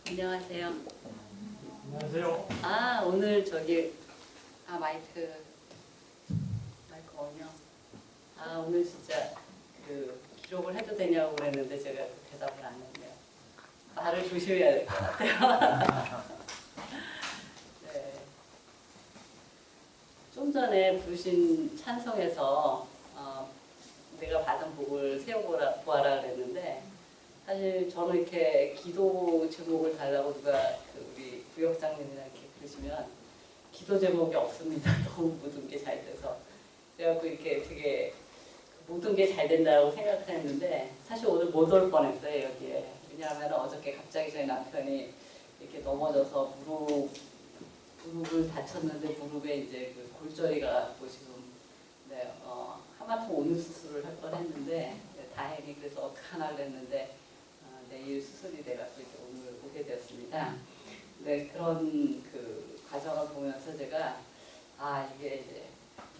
안녕하세요. 안녕하세요. 오늘 마이크 오냐? 오늘 진짜 기록을 해도 되냐고 그랬는데 제가 대답을 안 했네요. 말을 조심해야 될 것 같아요. 네. 좀 전에 부르신 찬송에서 내가 받은 복을 세워보아라 그랬는데, 사실 저는 이렇게 기도 제목을 달라고 누가 우리 부역장님이랑 이렇게 그러시면 기도 제목이 없습니다. 너무 모든 게 잘 돼서. 그래갖고 이렇게 되게 모든 게 잘 된다고 생각했는데, 사실 오늘 못 올 뻔했어요, 여기에. 왜냐하면 어저께 갑자기 저희 남편이 이렇게 넘어져서 무릎을 다쳤는데, 무릎에 이제 그 골절이 가고 지금 하마터면 오늘 수술을 할 뻔했는데, 다행히 그래서 어떡하나 그랬는데 내일 수술이 돼가지고 오늘 오게 되었습니다. 네, 그런 과정을 보면서 제가 이게 이제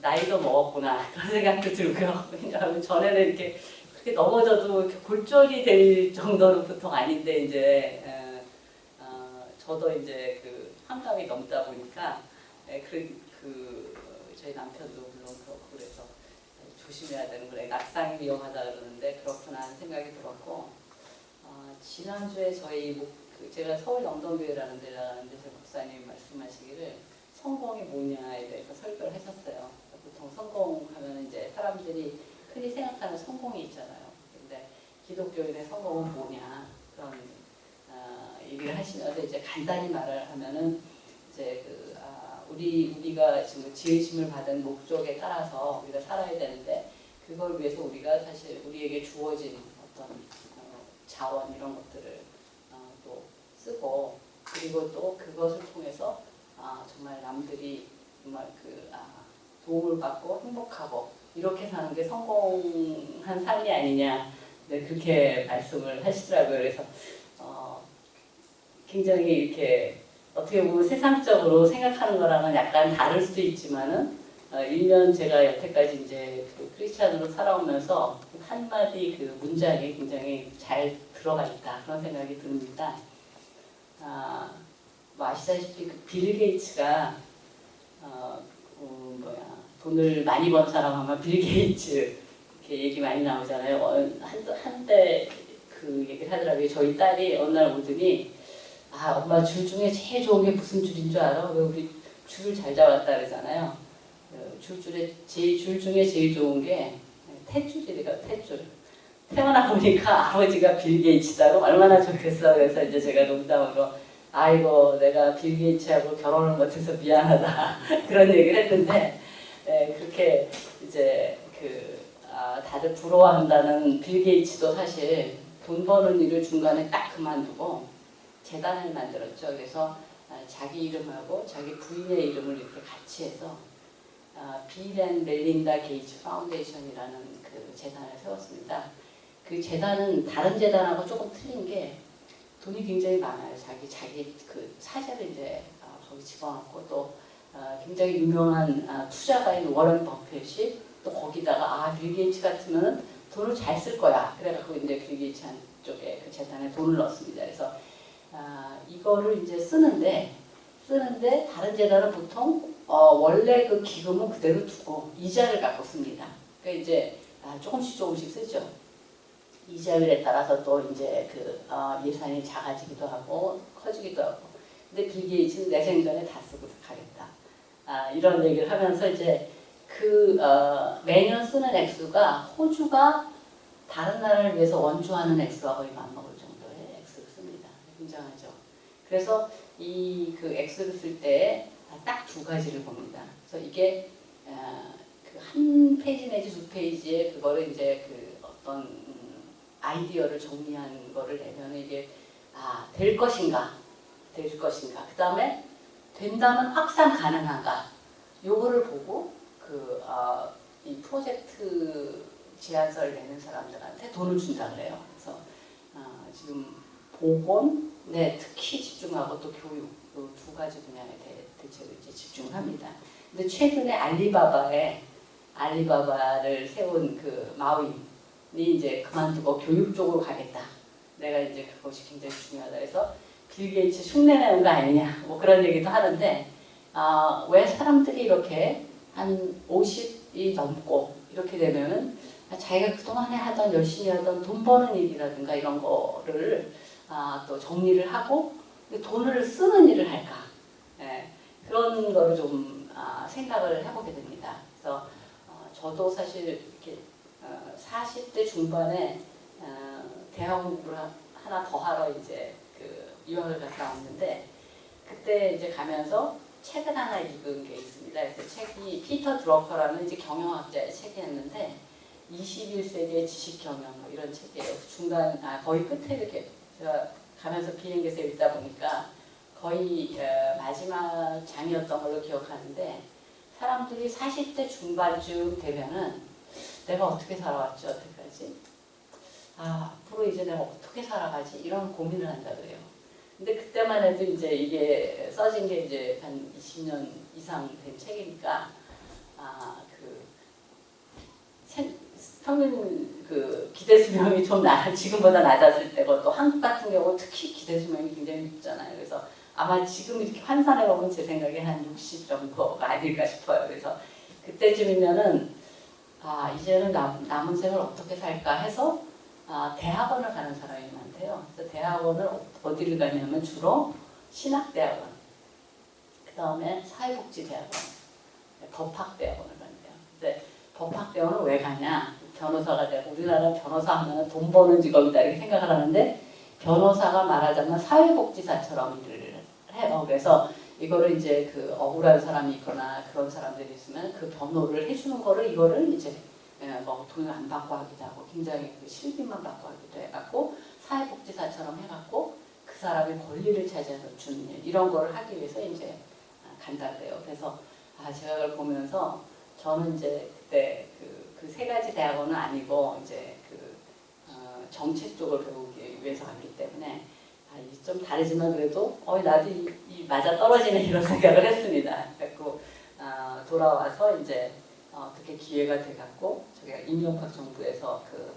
나이도 먹었구나 그런 생각도 들고요. 왜냐하면 전에는 이렇게 그렇게 넘어져도 이렇게 골절이 될 정도는 보통 아닌데, 이제 저도 이제 환갑이 넘다 보니까 저희 남편도 물론 그렇고 그래서 조심해야 되는 거래. 낙상이 위험하다 그러는데 그렇구나 하는 생각이 들었고, 지난주에 제가 서울 영동교회라는 데 나가는데 제 목사님 말씀하시기를 성공이 뭐냐에 대해서 설교를 하셨어요. 보통 성공하면 이제 사람들이 흔히 생각하는 성공이 있잖아요. 근데 기독교인의 성공은 뭐냐 그런 얘기를 하시면서 이제 간단히 말을 하면은 이제 우리가 지금 지으심을 받은 목적에 따라서 우리가 살아야 되는데, 그걸 위해서 우리가 사실 우리에게 주어진 어떤 자원 이런 것들을 또 쓰고, 그리고 또 그것을 통해서 정말 남들이 정말 도움을 받고 행복하고 이렇게 사는 게 성공한 삶이 아니냐, 네, 그렇게 말씀을 하시더라고요. 그래서 굉장히 이렇게 어떻게 보면 세상적으로 생각하는 거랑은 약간 다를 수도 있지만은, 1년 제가 여태까지 이제 크리스찬으로 살아오면서 한마디 문장이 굉장히 잘 들어가 있다 그런 생각이 듭니다. 아시다시피 빌 게이츠가 돈을 많이 번 사람 하면 빌 게이츠 이렇게 얘기 많이 나오잖아요. 한때 얘기를 하더라고요. 저희 딸이 어느 날 오더니 엄마 줄 중에 제일 좋은 게 무슨 줄인 줄 알아? 왜 우리 줄을 잘 잡았다 그러잖아요. 줄 중에 제일 좋은 게 탯줄이래요. 탯줄. 태어나 보니까 아버지가 빌 게이츠다고 얼마나 좋겠어. 그래서 이제 제가 농담으로 아이고 내가 빌 게이츠하고 결혼을 못해서 미안하다 그런 얘기를 했는데, 그렇게 이제 다들 부러워한다는 빌 게이츠도 사실 돈 버는 일을 중간에 딱 그만두고 재단을 만들었죠. 그래서 자기 이름하고 자기 부인의 이름을 이렇게 같이 해서 빌 앤 멜린다 게이츠 파운데이션이라는 재단을 세웠습니다. 그 재단은 다른 재단하고 조금 틀린 게 돈이 굉장히 많아요. 자기 사제를 이제 거기 집어넣고, 또 굉장히 유명한 투자가인 워런 버핏이 또 거기다가 빌 게이츠 같으면 돈을 잘 쓸 거야. 그래갖고 이제 빌 게이츠 한쪽에 재단에 돈을 넣었습니다. 그래서 이거를 이제 쓰는데 다른 재단은 보통 원래 기금은 그대로 두고 이자를 갖고 씁니다. 그러니까 이제 조금씩 쓰죠. 이자율에 따라서 또 이제 예산이 작아지기도 하고 커지기도 하고. 근데 빌 게이츠는 내 생전에 다 쓰고 가겠다. 이런 얘기를 하면서 이제 매년 쓰는 액수가 호주가 다른 나라를 위해서 원주하는 액수와 거의 맞먹을 정도의 액수를 씁니다. 굉장하죠. 그래서 이 액수를 쓸 때 딱 두 가지를 봅니다. 그래서 이게 한 페이지 내지 두 페이지에 그거를 이제 어떤 아이디어를 정리한 거를 내면 이게 될 것인가, 그 다음에 된다면 확산 가능한가, 요거를 보고 이 프로젝트 제안서를 내는 사람들한테 돈을 준다 그래요. 그래서 지금 보건에 특히 집중하고 또 교육, 두 가지 분야에 대체로 이제 집중을 합니다. 근데 최근에 알리바바를 세운 마윈이 이제 그만두고 교육 쪽으로 가겠다. 내가 이제 그것이 굉장히 중요하다 해서 빌 게이츠 흉내내는 거 아니냐 뭐 그런 얘기도 하는데 왜 사람들이 이렇게 한 50이 넘고 이렇게 되면은 자기가 그동안에 하던 열심히 하던 돈 버는 일이라든가 이런 거를 또 정리를 하고 돈을 쓰는 일을 할까 예, 그런 거를 좀 생각을 해보게 됩니다. 그래서 저도 사실 이렇게 40대 중반에 대학 공부를 하나 더 하러 이제 그 유학을 갔다 왔는데 그때 이제 가면서 책을 하나 읽은 게 있습니다. 그래서 책이 피터 드러커라는 이제 경영학자의 책이었는데 21세기의 지식 경영 뭐 이런 책이에요. 중간 거의 끝에 이렇게 제가 가면서 비행기에서 읽다 보니까 거의 마지막 장이었던 걸로 기억하는데 사람들이 40대 중반쯤 되면은 내가 어떻게 살아왔지 어떡하지? 앞으로 이제 내가 어떻게 살아가지? 이런 고민을 한다 그래요. 근데 그때만 해도 이제 이게 써진 게 이제 한 20년 이상 된 책이니까 평균 그 기대 수명이 좀 지금보다 낮았을 때고 또 한국 같은 경우 특히 기대 수명이 굉장히 높잖아요. 그래서 아마 지금 이렇게 환산해 보면 제 생각에 한 60 정도가 아닐까 싶어요. 그래서 그때쯤이면은 이제는 남은 생을 어떻게 살까 해서 대학원을 가는 사람이 많대요. 그래서 대학원을 어디를 가냐면 주로 신학대학원, 그 다음에 사회복지대학원, 법학대학원을 간대요. 근데 법학대학원은 왜 가냐? 변호사가 되고 우리나라 변호사 하면 돈 버는 직업이다 이렇게 생각을 하는데 변호사가 말하자면 사회복지사처럼 일을 해요. 그래서 이거를 이제 그 억울한 사람이 있거나 그런 사람들이 있으면 그 변호를 해주는 거를 이거를 이제 뭐 돈을 안 받고 하기도 하고 굉장히 그 실비만 받고 하기도 해갖고 사회복지사처럼 해갖고 그 사람의 권리를 찾아서 주는 일 이런 거를 하기 위해서 이제 간다 그래요. 그래서 제가 그걸 보면서 저는 이제 그때 그 세 가지 대학원은 아니고 이제 그 정책 쪽을 배우기 위해서 갔기 때문에 좀 다르지만 그래도 나도 이 맞아 떨어지는 이런 생각을 했습니다. 그래서 돌아와서 이제 어떻게 기회가 돼갖고 저희가 임용학 정부에서 그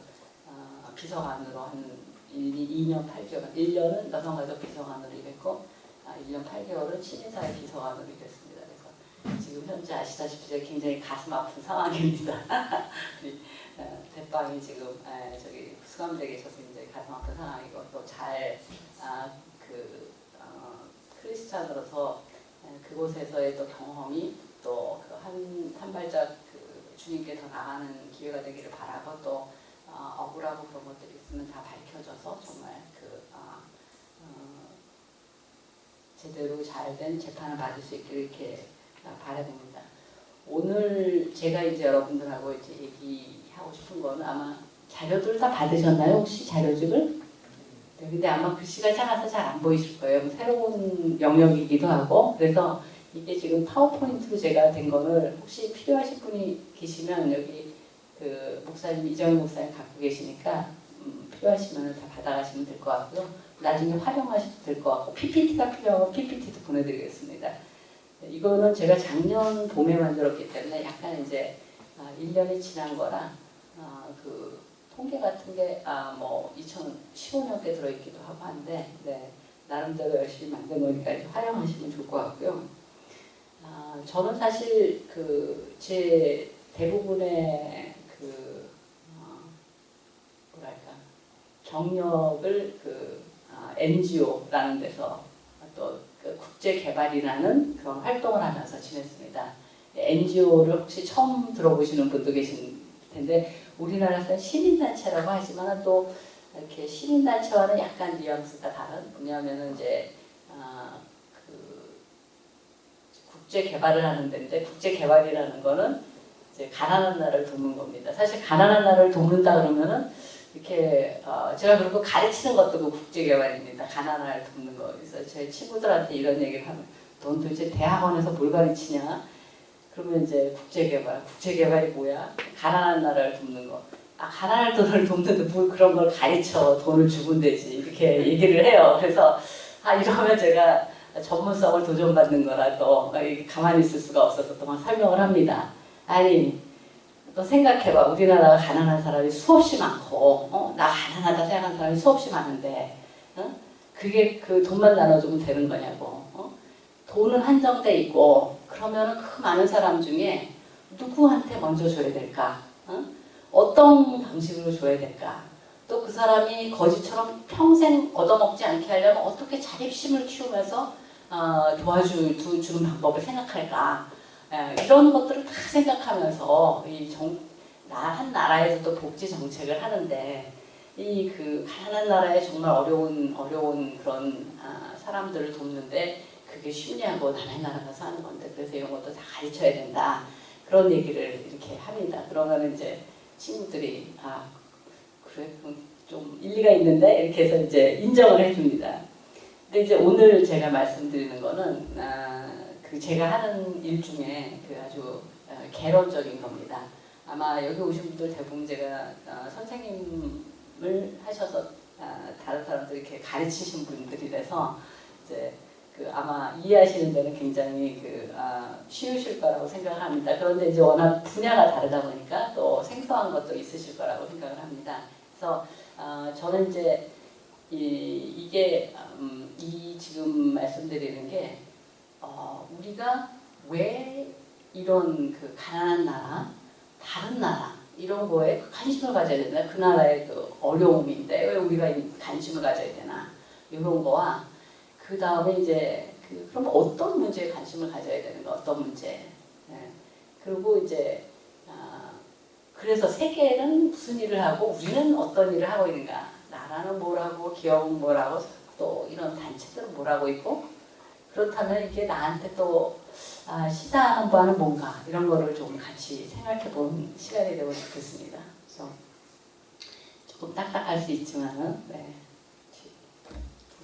비서관으로 한 2년 8개월, 1년은 여성가족 비서관으로 일했고 1년 8개월은 시민사회 비서관으로 일했습니다. 그래서 지금 현재 아시다시피 굉장히 가슴 아픈 상황입니다. 우리 대빵이 지금 저기 수감되어 계셔서 이제 가슴 아픈 상황이고 또 잘 크리스찬으로서 그곳에서의 또 경험이 또 한 발짝 주님께 더 나가는 기회가 되기를 바라고 또 억울하고 그런 것들이 있으면 다 밝혀져서 정말 제대로 잘된 재판을 받을 수 있기를 이렇게 바라봅니다. 오늘 제가 이제 여러분들하고 이제 얘기하고 싶은 거는 아마 자료들 다 받으셨나요? 혹시 자료집을? 네, 근데 아마 글씨가 작아서 잘 안 보이실 거예요. 새로운 영역이기도 하고 그래서 이게 지금 파워포인트로 제가 된 거를 혹시 필요하신 분이 계시면 여기 그 목사님 이정희 목사님 갖고 계시니까 필요하시면 다 받아가시면 될 것 같고요. 나중에 활용하셔도 될 것 같고 PPT가 필요하면 PPT도 보내드리겠습니다. 이거는 제가 작년 봄에 만들었기 때문에 약간 이제 1년이 지난 거라 그 통계 같은 게 뭐 2015년께 들어있기도 하고 한데 네, 나름대로 열심히 만든 거니까 활용하시면 좋을 것 같고요. 저는 사실 제 대부분의 뭐랄까 경력을 NGO라는 데서 또 국제개발이라는 그런 활동을 하면서 지냈습니다. NGO를 혹시 처음 들어보시는 분도 계신 텐데 우리나라에서는 시민단체라고 하지만 또 이렇게 시민단체와는 약간 뉘앙스가 다른 뭐냐면은 이제 국제개발을 하는 데인데 국제개발이라는 거는 이제 가난한 나라를 돕는 겁니다. 사실 가난한 나라를 돕는다 그러면은 이렇게 제가 그렇고 가르치는 것도 그 국제개발입니다. 가난한 나라를 돕는 거. 그래서 제 친구들한테 이런 얘기를 하면 넌 도대체 대학원에서 뭘 가르치냐? 그러면 이제 국제개발이 뭐야? 가난한 나라를 돕는 거. 가난한 나라를 돕는데 뭘 그런 걸 가르쳐 돈을 주면 되지 이렇게 얘기를 해요. 그래서 이러면 제가 전문성을 도전받는 거라 또 가만히 있을 수가 없어서 또 막 설명을 합니다. 아니 너 생각해봐. 우리나라가 가난한 사람이 수없이 많고 나 가난하다 생각하는 사람이 수없이 많은데 그게 그 돈만 나눠주면 되는 거냐고. 돈은 한정돼 있고 그러면 그 많은 사람 중에 누구한테 먼저 줘야 될까? 어떤 방식으로 줘야 될까? 또 그 사람이 거지처럼 평생 얻어먹지 않게 하려면 어떻게 자립심을 키우면서 도와주는 방법을 생각할까? 이런 것들을 다 생각하면서 한 나라에서도 복지 정책을 하는데 이 그 가난한 나라에 정말 어려운 그런 사람들을 돕는데 그게 쉽냐고 남의 나라 가서 하는 건데 그래서 이런 것도 다 가르쳐야 된다 그런 얘기를 이렇게 합니다. 그러면 이제 친구들이 그래 좀 일리가 있는데 이렇게 해서 이제 인정을 해줍니다. 근데 이제 오늘 제가 말씀드리는 거는 그 제가 하는 일 중에 그 아주 개론적인 겁니다. 아마 여기 오신 분들 대부분 제가 선생님을 하셔서 다른 사람들 이렇게 가르치신 분들이라서 이제 그 아마 이해하시는 데는 굉장히 쉬우실 거라고 생각을 합니다. 그런데 이제 워낙 분야가 다르다 보니까 또 생소한 것도 있으실 거라고 생각을 합니다. 그래서 저는 이제 이게 지금 말씀드리는 게 우리가 왜 이런 그 가난한 나라, 다른 나라 이런 거에 관심을 가져야 되나? 그 나라의 그 어려움인데 왜 우리가 관심을 가져야 되나? 이런 거와 그 다음에 이제 그럼 어떤 문제에 관심을 가져야 되는가? 어떤 문제? 네. 그리고 이제 그래서 세계는 무슨 일을 하고 우리는 어떤 일을 하고 있는가? 나라는 뭘 하고 기업은 뭘 하고 또 이런 단체들은 뭘 하고 있고 그렇다면 이게 나한테 또 시사하는 바는 뭔가 이런 거를 좀 같이 생각해 본 시간이 되고 싶겠습니다. 그래서 조금 딱딱할 수 있지만은 네.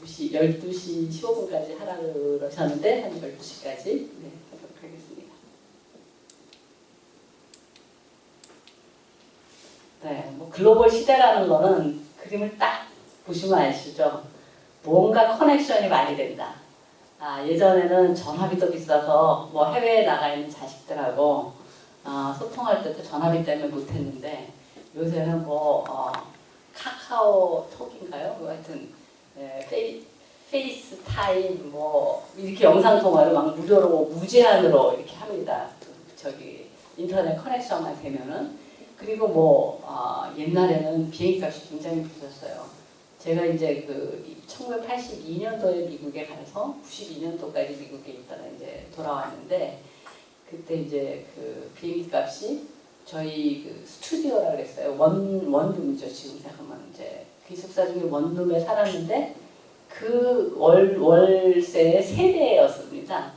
12시 15분까지 하라고 그러셨는데 한 12시까지 네, 하도록 하겠습니다. 네, 뭐 글로벌 시대라는 거는 그림을 딱 보시면 아시죠? 뭔가 커넥션이 많이 된다. 예전에는 전화비도 비싸서 뭐 해외에 나가 있는 자식들하고 소통할 때도 전화비 때문에 못했는데 요새는 카카오톡인가요? 뭐 하여튼 페이스타임 뭐 이렇게 영상통화를 막 무료로 무제한으로 이렇게 합니다. 인터넷 커넥션만 되면은 그리고 옛날에는 비행기값이 굉장히 비쌌어요. 제가 이제 1982년도에 미국에 가서 92년도까지 미국에 있다가 이제 돌아왔는데 그때 이제 비행기 값이 저희 스튜디오라고 그랬어요. 원룸이죠. 지금 생각하면 이제 기숙사 중에 원룸에 살았는데 그 월세의 3배였습니다.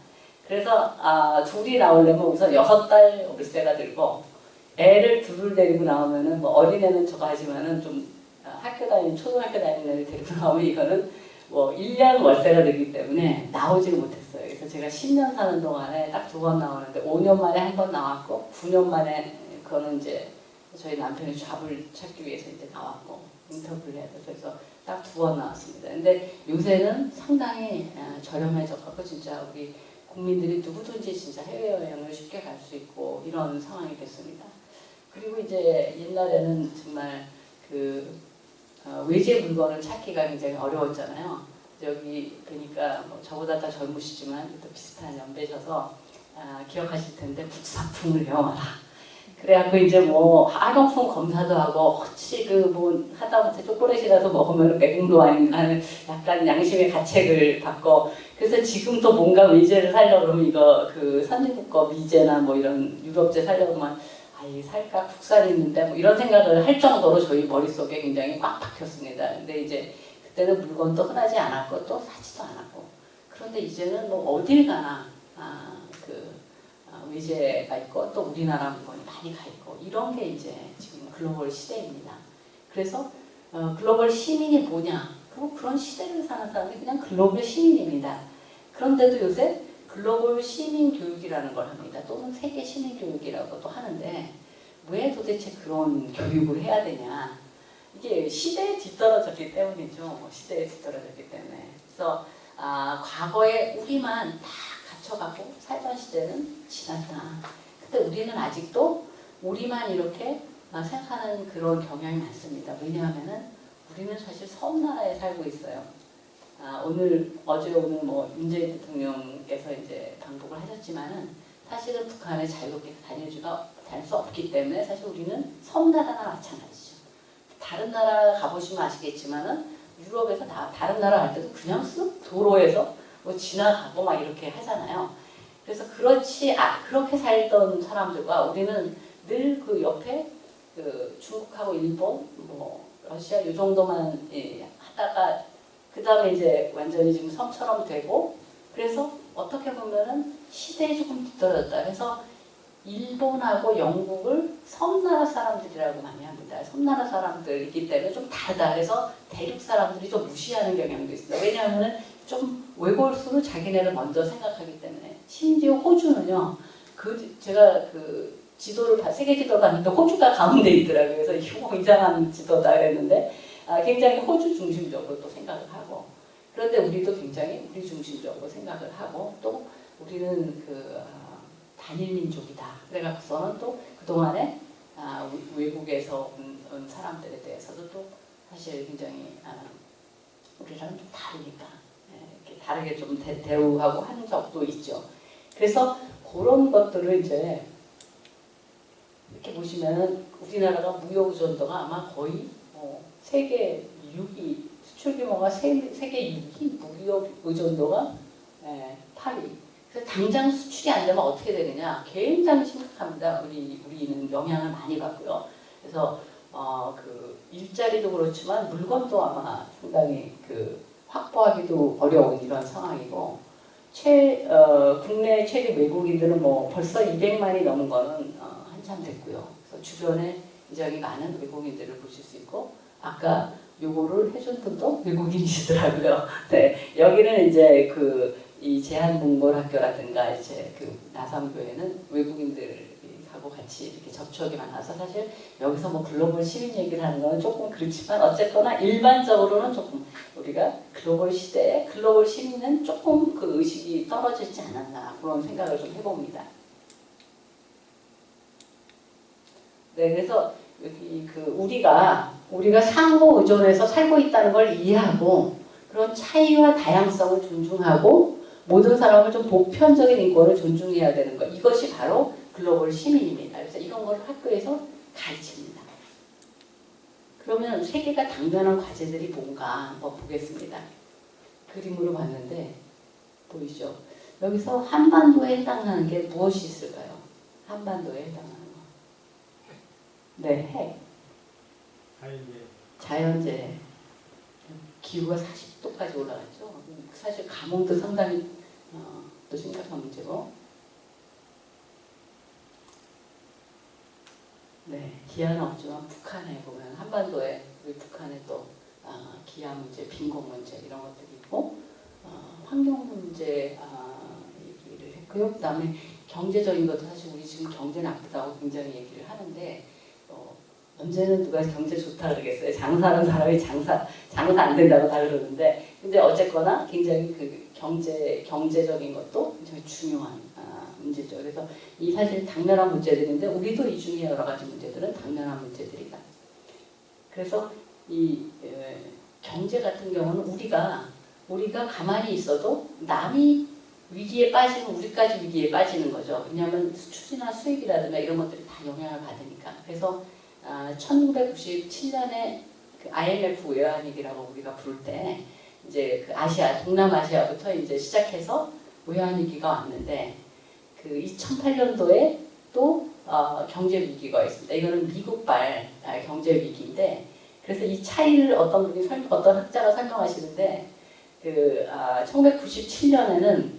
그래서 둘이 나오려면 우선 6달 월세가 들고 애를 둘을 데리고 나오면은 어린애는 저거 하지만은 좀 초등학교 다니는 애를 데리고 나오면 이거는 1년 월세가 들기 때문에 나오지를 못했어요. 그래서 제가 10년 사는 동안에 딱 2번 나오는데 5년 만에 한 번 나왔고 9년 만에 그거는 이제 저희 남편이 잡을 찾기 위해서 이제 나왔고 인터뷰를 해야 돼서 그래서 딱 2번 나왔습니다. 근데 요새는 상당히 저렴해져가지고 진짜 우리 국민들이 누구든지 진짜 해외여행을 쉽게 갈 수 있고 이런 상황이 됐습니다. 그리고 이제 옛날에는 정말 외제 물건을 찾기가 굉장히 어려웠잖아요. 여기 보니까 저보다 다 젊으시지만 또 비슷한 연배셔서 기억하실 텐데 국산품을 외워라. 그래갖고 이제 학용품 검사도 하고 혹시 하다못해 초콜릿이라도 먹으면 매국노 아닌가 하는 약간 양심의 가책을 받고 그래서 지금도 뭔가 외제를 사려고 그러면 이거 선진국 거 미제나 이런 유럽제 사려고 하면 살까 국산이 있는데 이런 생각을 할 정도로 저희 머릿속에 굉장히 꽉 박혔습니다. 근데 이제 그때는 물건도 흔하지 않았고 또 사지도 않았고 그런데 이제는 어딜 가나 외제가 있고 또 우리나라 물건이 많이 가 있고 이런 게 이제 지금 글로벌 시대입니다. 그래서 글로벌 시민이 뭐냐? 그런 시대를 사는 사람이 그냥 글로벌 시민입니다. 그런데도 요새 글로벌 시민 교육이라는 걸 합니다. 또는 세계 시민 교육이라고도 하는데 왜 도대체 그런 교육을 해야 되냐? 이게 시대에 뒤떨어졌기 때문이죠. 시대에 뒤떨어졌기 때문에. 그래서 과거에 우리만 다 갇혀가고 살던 시대는 지났다. 근데 우리는 아직도 우리만 이렇게 생각하는 그런 경향이 많습니다. 왜냐하면은 우리는 사실 섬나라에 살고 있어요. 어제 오늘 뭐 문재인 대통령께서 이제 방북을 하셨지만은 사실은 북한에 자유롭게 다닐 수 없기 때문에 사실 우리는 섬나라나 마찬가지죠. 다른 나라 가보시면 아시겠지만은 유럽에서 다른 나라 갈 때도 그냥 쓱 도로에서 뭐 지나가고 막 이렇게 하잖아요. 그래서 그렇게 살던 사람들과 우리는 늘 그 옆에 그 중국하고 일본, 뭐 러시아 이 정도만 하다가 그 다음에 이제 완전히 지금 섬처럼 되고 그래서 어떻게 보면은 시대에 조금 뒤떨어졌다. 그래서 일본하고 영국을 섬나라 사람들이라고 많이 합니다. 섬나라 사람들이기 때문에 좀 다르다. 그래서 대륙 사람들이 좀 무시하는 경향도 있습니다. 왜냐하면 좀 외골수로 자기네를 먼저 생각하기 때문에. 심지어 호주는요. 제가 그 세계 지도를 봤는데 호주가 가운데 있더라고요. 그래서 이거 이상한 지도다 그랬는데 굉장히 호주 중심적으로 또 생각을 하고 그런데 우리도 굉장히 우리 중심적으로 생각을 하고 또 우리는 단일 민족이다. 그래갖고서는 또 그동안에 외국에서 온 사람들에 대해서도 또 사실 굉장히 우리랑은 좀 다르니까 이렇게 다르게 좀 대우하고 하는 적도 있죠. 그래서 그런 것들을 이제 이렇게 보시면은 우리나라가 무역 의존도가 아마 거의 세계 6위, 수출 규모가 세계 6위, 무역 의존도가 8위. 그래서 당장 수출이 안 되면 어떻게 되느냐? 굉장히 심각합니다. 우리는 영향을 많이 받고요. 그래서 그 일자리도 그렇지만 물건도 아마 상당히 확보하기도 어려운 이런 상황이고 국내 최대 외국인들은 뭐 벌써 200만이 넘은 거는 한참 됐고요. 그래서 주변에 굉장히 많은 외국인들을 보실 수 있고 아까 요거를 해준 분도 외국인이시더라고요. 네, 여기는 이제 이 제한몽골학교라든가 이제 나섬교회는 외국인들하고 같이 이렇게 접촉이 많아서 사실 여기서 뭐 글로벌 시민 얘기를 하는 건 조금 그렇지만 어쨌거나 일반적으로는 조금 우리가 글로벌 시대에 글로벌 시민은 조금 그 의식이 떨어지지 않았나 그런 생각을 좀 해봅니다. 네, 그래서 여기 우리가 상호 의존해서 살고 있다는 걸 이해하고 그런 차이와 다양성을 존중하고 모든 사람을 좀 보편적인 인권을 존중해야 되는 것. 이것이 바로 글로벌 시민입니다. 그래서 이런 걸 학교에서 가르칩니다. 그러면 세계가 당면한 과제들이 뭔가 한번 보겠습니다. 그림으로 봤는데 보이죠? 여기서 한반도에 해당하는 게 무엇이 있을까요? 한반도에 해당하는 거. 네, 핵. 자연재해. 기후가 40도까지 올라갔죠. 사실 감흥도 상당히 또 심각한 문제고. 네, 기아는 없지만 북한에 보면 한반도에 우리 북한에 또 기아 문제, 빈곤 문제 이런 것들이 있고 환경 문제 얘기를 했고요. 그다음에 경제적인 것도 사실 우리 지금 경제 나쁘다고 굉장히 얘기를 하는데 언제는 누가 경제 좋다 그러겠어요. 장사하는 사람이 장사 안 된다고 다 그러는데 근데 어쨌거나 굉장히 경제적인 것도 굉장히 중요한 문제죠. 그래서 이 사실 당면한 문제들인데 우리도 이 중에 여러 가지 문제들은 당면한 문제들이다. 그래서 이 경제 같은 경우는 우리가 가만히 있어도 남이 위기에 빠지면 우리까지 위기에 빠지는 거죠. 왜냐하면 수출이나 수입이라든가 이런 것들이 다 영향을 받으니까. 그래서 1997년에 IMF 외환위기라고 우리가 부를 때 이제 동남아시아부터 이제 시작해서 외환위기가 왔는데 2008년도에 또 경제 위기가 있습니다. 이거는 미국발 경제 위기인데 그래서 이 차이를 어떤 학자가 설명하시는데 1997년에는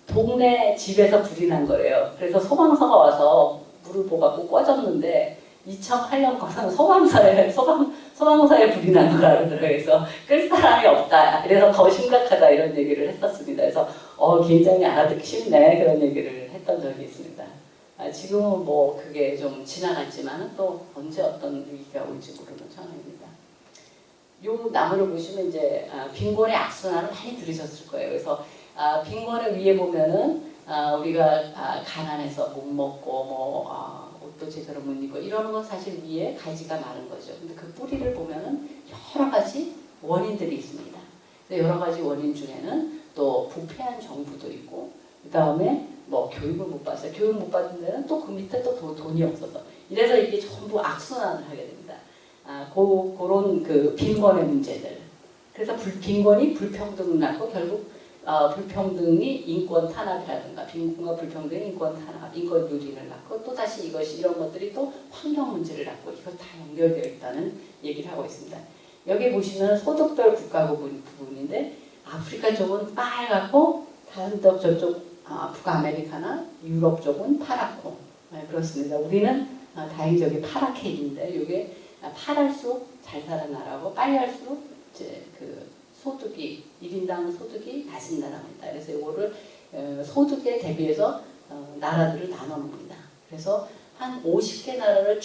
동네 집에서 불이 난 거예요. 그래서 소방서가 와서 물을 보고 꺼졌는데 2008년 거는 소방서에 불이 난 거라 그러더라고요. 그래서 끌 사람이 없다. 그래서 더 심각하다 이런 얘기를 했었습니다. 그래서 굉장히 알아듣기 쉽네 그런 얘기를 했던 적이 있습니다. 지금은 뭐 그게 좀 지나갔지만 또 언제 어떤 위기가 올지 모르는 상황입니다. 요 나무를 보시면 이제 빈곤의 악순환을 많이 들으셨을 거예요. 그래서 빈곤의 위에 보면은 우리가 가난해서 못 먹고 옷도 제대로 못 입고 이런 건 사실 위에 가지가 많은 거죠. 근데 그 뿌리를 보면은 여러 가지 원인들이 있습니다. 근데 여러 가지 원인 중에는 또 부패한 정부도 있고, 그 다음에 뭐 교육을 못 받았어요. 교육 못 받은 데는 또 그 밑에 또 돈이 없어서. 이래서 이게 전부 악순환을 하게 됩니다. 그런 그 빈곤의 문제들. 그래서 빈곤이 불평등을 낳고 결국 불평등이 인권 탄압이라든가 빈곤과 불평등이 인권 탄압, 인권 유린을 낳고 또 다시 이런 것들이 또 환경 문제를 낳고 이거 다 연결되어 있다는 얘기를 하고 있습니다. 여기 보시면 소득별 국가 부분인데 아프리카 쪽은 빨갛고 다른 저쪽 북아메리카나 유럽 쪽은 파랗고 그렇습니다. 우리는 다행히 저기 파랗게 있는데 이게 파랄수록 잘 사는 나라고 빨갈수록 이제 그 소득이 1인당 소득이 낮은 나라입니다. 그래서 이거를 소득에 대비해서 나라들을 나눠 놓습니다. 그래서 한 50개 나라를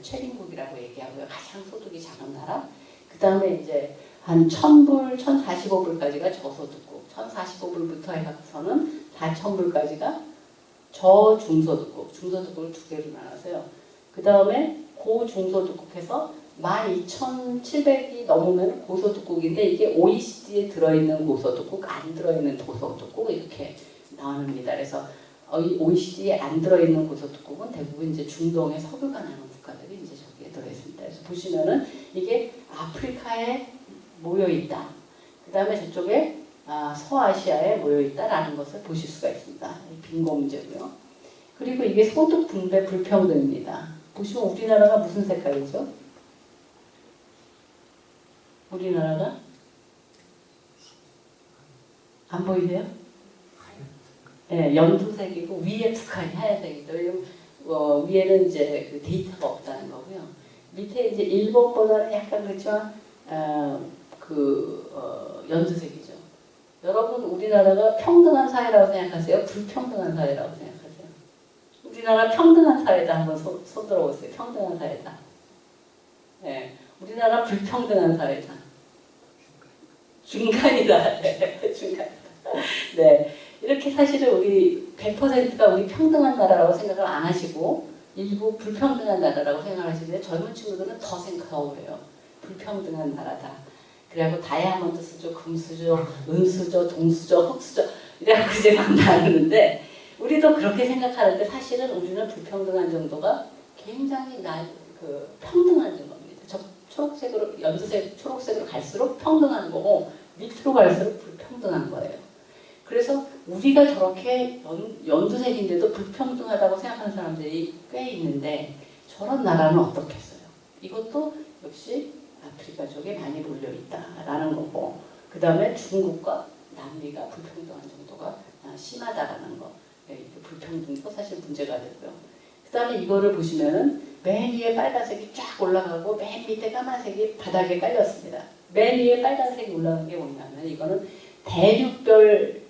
최빈국이라고 얘기하고요. 가장 소득이 작은 나라. 그 다음에 이제 한 1000불, 1045불까지가 저소득국, 1045불부터 해서는 4000불까지가 저중소득국, 중소득국을 두 개로 나눠서요. 그 다음에 고중소득국에서 12,700이 넘으면 고소득국인데 이게 OECD에 들어있는 고소득국, 안 들어있는 고소득국 이렇게 나눕니다. 그래서 이 OECD에 안 들어있는 고소득국은 대부분 이제 중동의 석유가 나는 국가들이 이제 저기에 들어있습니다. 그래서 보시면은 이게 아프리카에 모여 있다. 그 다음에 저쪽에 서아시아에 모여 있다라는 것을 보실 수가 있습니다. 빈곤 문제고요. 그리고 이게 소득 분배 불평등입니다. 보시면 우리나라가 무슨 색깔이죠? 우리나라가 안 보이세요? 네, 연두색이고 위에 북한이 하얀색이죠. 위에는 이제 그 데이터가 없다는 거고요. 밑에 이제 일본보다는 약간 그렇지만 연두색이죠. 여러분 우리나라가 평등한 사회라고 생각하세요? 불평등한 사회라고 생각하세요? 우리나라 평등한 사회다. 한번 손 들어보세요. 평등한 사회다. 네, 우리나라 불평등한 사회다. 중간이다. 네, 중간이다. 네, 이렇게 사실은 우리 100%가 우리 평등한 나라라고 생각을 안 하시고 일부 불평등한 나라라고 생각하시는데 젊은 친구들은 더 그래요. 불평등한 나라다. 그래갖고 다이아몬드 수저, 금수저, 은수저, 동수저, 흑수저 이래갖고 이제 막 나누는데 우리도 그렇게 생각하는데 사실은 우리는 불평등한 정도가 굉장히 평등한 정도입니다. 초록색으로 연두색, 초록색으로 갈수록 평등한 거고 밑으로 갈수록 불평등한 거예요. 그래서 우리가 저렇게 연두색인데도 불평등하다고 생각하는 사람들이 꽤 있는데 저런 나라는 어떻겠어요? 이것도 역시 아프리카 쪽에 많이 몰려있다라는 거고 그 다음에 중국과 남미가 불평등한 정도가 심하다라는 거 불평등도 사실 문제가 되고요. 그 다음에 이거를 보시면은 맨 위에 빨간색이 쫙 올라가고 맨 밑에 까만색이 바닥에 깔렸습니다. 맨 위에 빨간색이 올라간 게 뭐냐면 이거는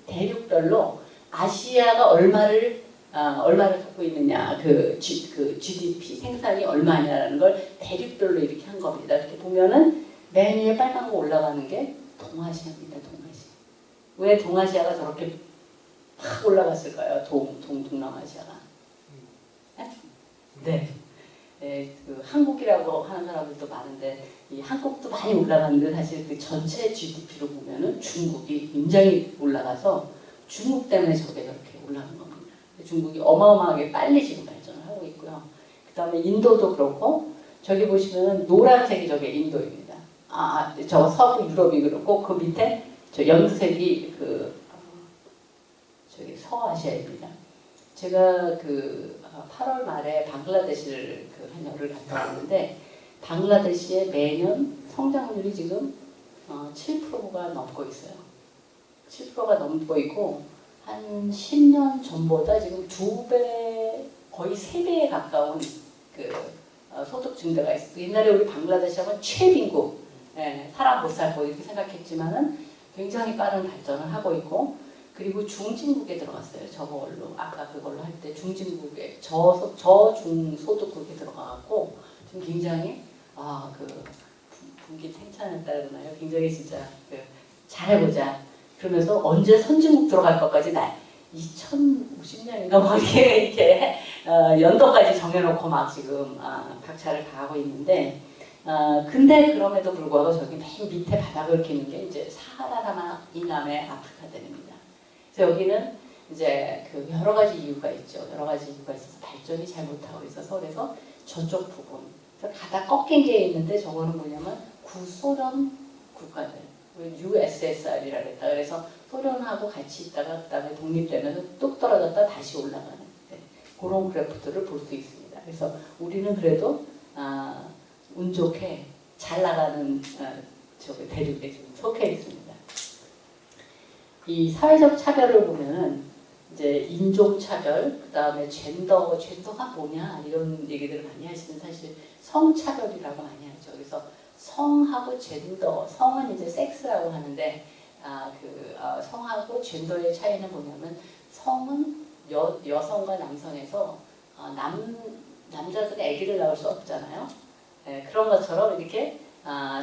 대륙별로 아시아가 얼마를 갖고 있느냐 그 GDP 생산이 얼마냐라는 걸 대륙별로 이렇게 한 겁니다. 이렇게 보면은 맨 위에 빨간 거 올라가는 게 동아시아입니다. 동아시아. 왜 동아시아가 저렇게 팍 올라갔을까요? 동남아시아가. 네. 네, 한국이라고 하는 사람들도 많은데 이 한국도 많이 올라갔는데 사실 그 전체 GDP로 보면은 중국이 굉장히 올라가서 중국 때문에 저게 저렇게 올라간 겁니다. 중국이 어마어마하게 빨리 지금 발전을 하고 있고요. 그 다음에 인도도 그렇고 저기 보시면은 노란색이 저게 인도입니다. 저 서부 유럽이 그렇고 그 밑에 저 연두색이 저기 서아시아입니다. 제가 8월 말에 방글라데시를 한 열흘 갔다 왔는데 방글라데시의 매년 성장률이 지금 7%가 넘고 있어요. 7%가 넘고 있고 한 10년 전보다 지금 2배, 거의 3배에 가까운 소득 증대가 있어요. 옛날에 우리 방글라데시 하면 최빈국, 사람 못 살고 이렇게 생각했지만은 굉장히 빠른 발전을 하고 있고 그리고 중진국에 들어갔어요. 저걸로 아까 그걸로 할 때 중진국에 저중소득국에 들어가갖고 지금 굉장히 분기 탱찬했다 그러나요? 굉장히 진짜 잘해보자. 그러면서 언제 선진국 들어갈 것까지 2050년인가 뭐 이렇게 연도까지 정해놓고 막 지금 박차를 가하고 있는데 근데 그럼에도 불구하고 저기 맨 밑에 바닥을 이렇게 있는 게 이제 사하라 이남의 아프리카들입니다. 그래서 여기는 이제 그 여러 가지 이유가 있죠. 여러 가지 이유가 있어서 발전이 잘 못하고 있어서 그래서 저쪽 부분 그래서 가다 꺾인 게 있는데 저거는 뭐냐면 구소련 국가들 USSR이라 그랬다. 그래서 소련하고 같이 있다가 그다음에 독립되면서 뚝 떨어졌다 다시 올라가는 그런 그래프들을 볼 수 있습니다. 그래서 우리는 그래도 운 좋게 잘 나가는 저기 대륙에 지금 속해 있습니다. 이 사회적 차별을 보면은 이제 인종 차별, 그 다음에 젠더가 뭐냐 이런 얘기들을 많이 하시는 사실 성차별이라고 많이 하죠. 그래서 성하고 젠더, 성은 이제 섹스라고 하는데 성하고 젠더의 차이는 뭐냐면 성은 여성과 남성에서 남자들은 아기를 낳을 수 없잖아요. 네, 그런 것처럼 이렇게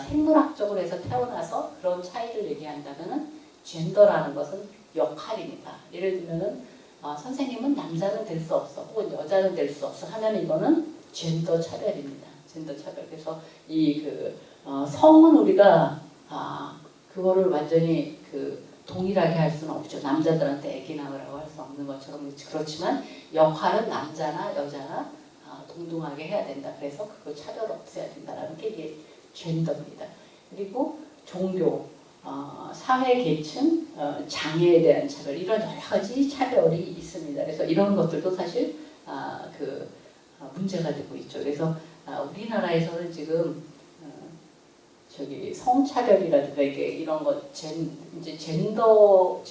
생물학적으로 해서 태어나서 그런 차이를 얘기한다면은 젠더라는 것은 역할입니다. 예를 들면은 선생님은 남자는 될 수 없어, 혹은 여자는 될 수 없어 하면 이거는 젠더 차별입니다. 젠더 차별. 그래서 성은 우리가 그거를 완전히 동일하게 할 수는 없죠. 남자들한테 아기 낳으라고 할 수 없는 것처럼 그렇지만 역할은 남자나 여자나 동등하게 해야 된다. 그래서 그거 차별을 없애야 된다라는 게 이게 젠더입니다. 그리고 종교, 사회 계층, 장애에 대한 차별 이런 여러 가지 차별이 있습니다. 그래서 이런 것들도 사실 문제가 되고 있죠. 그래서 우리나라에서는 지금 저기 성차별이라든가 이런 것 이제 젠더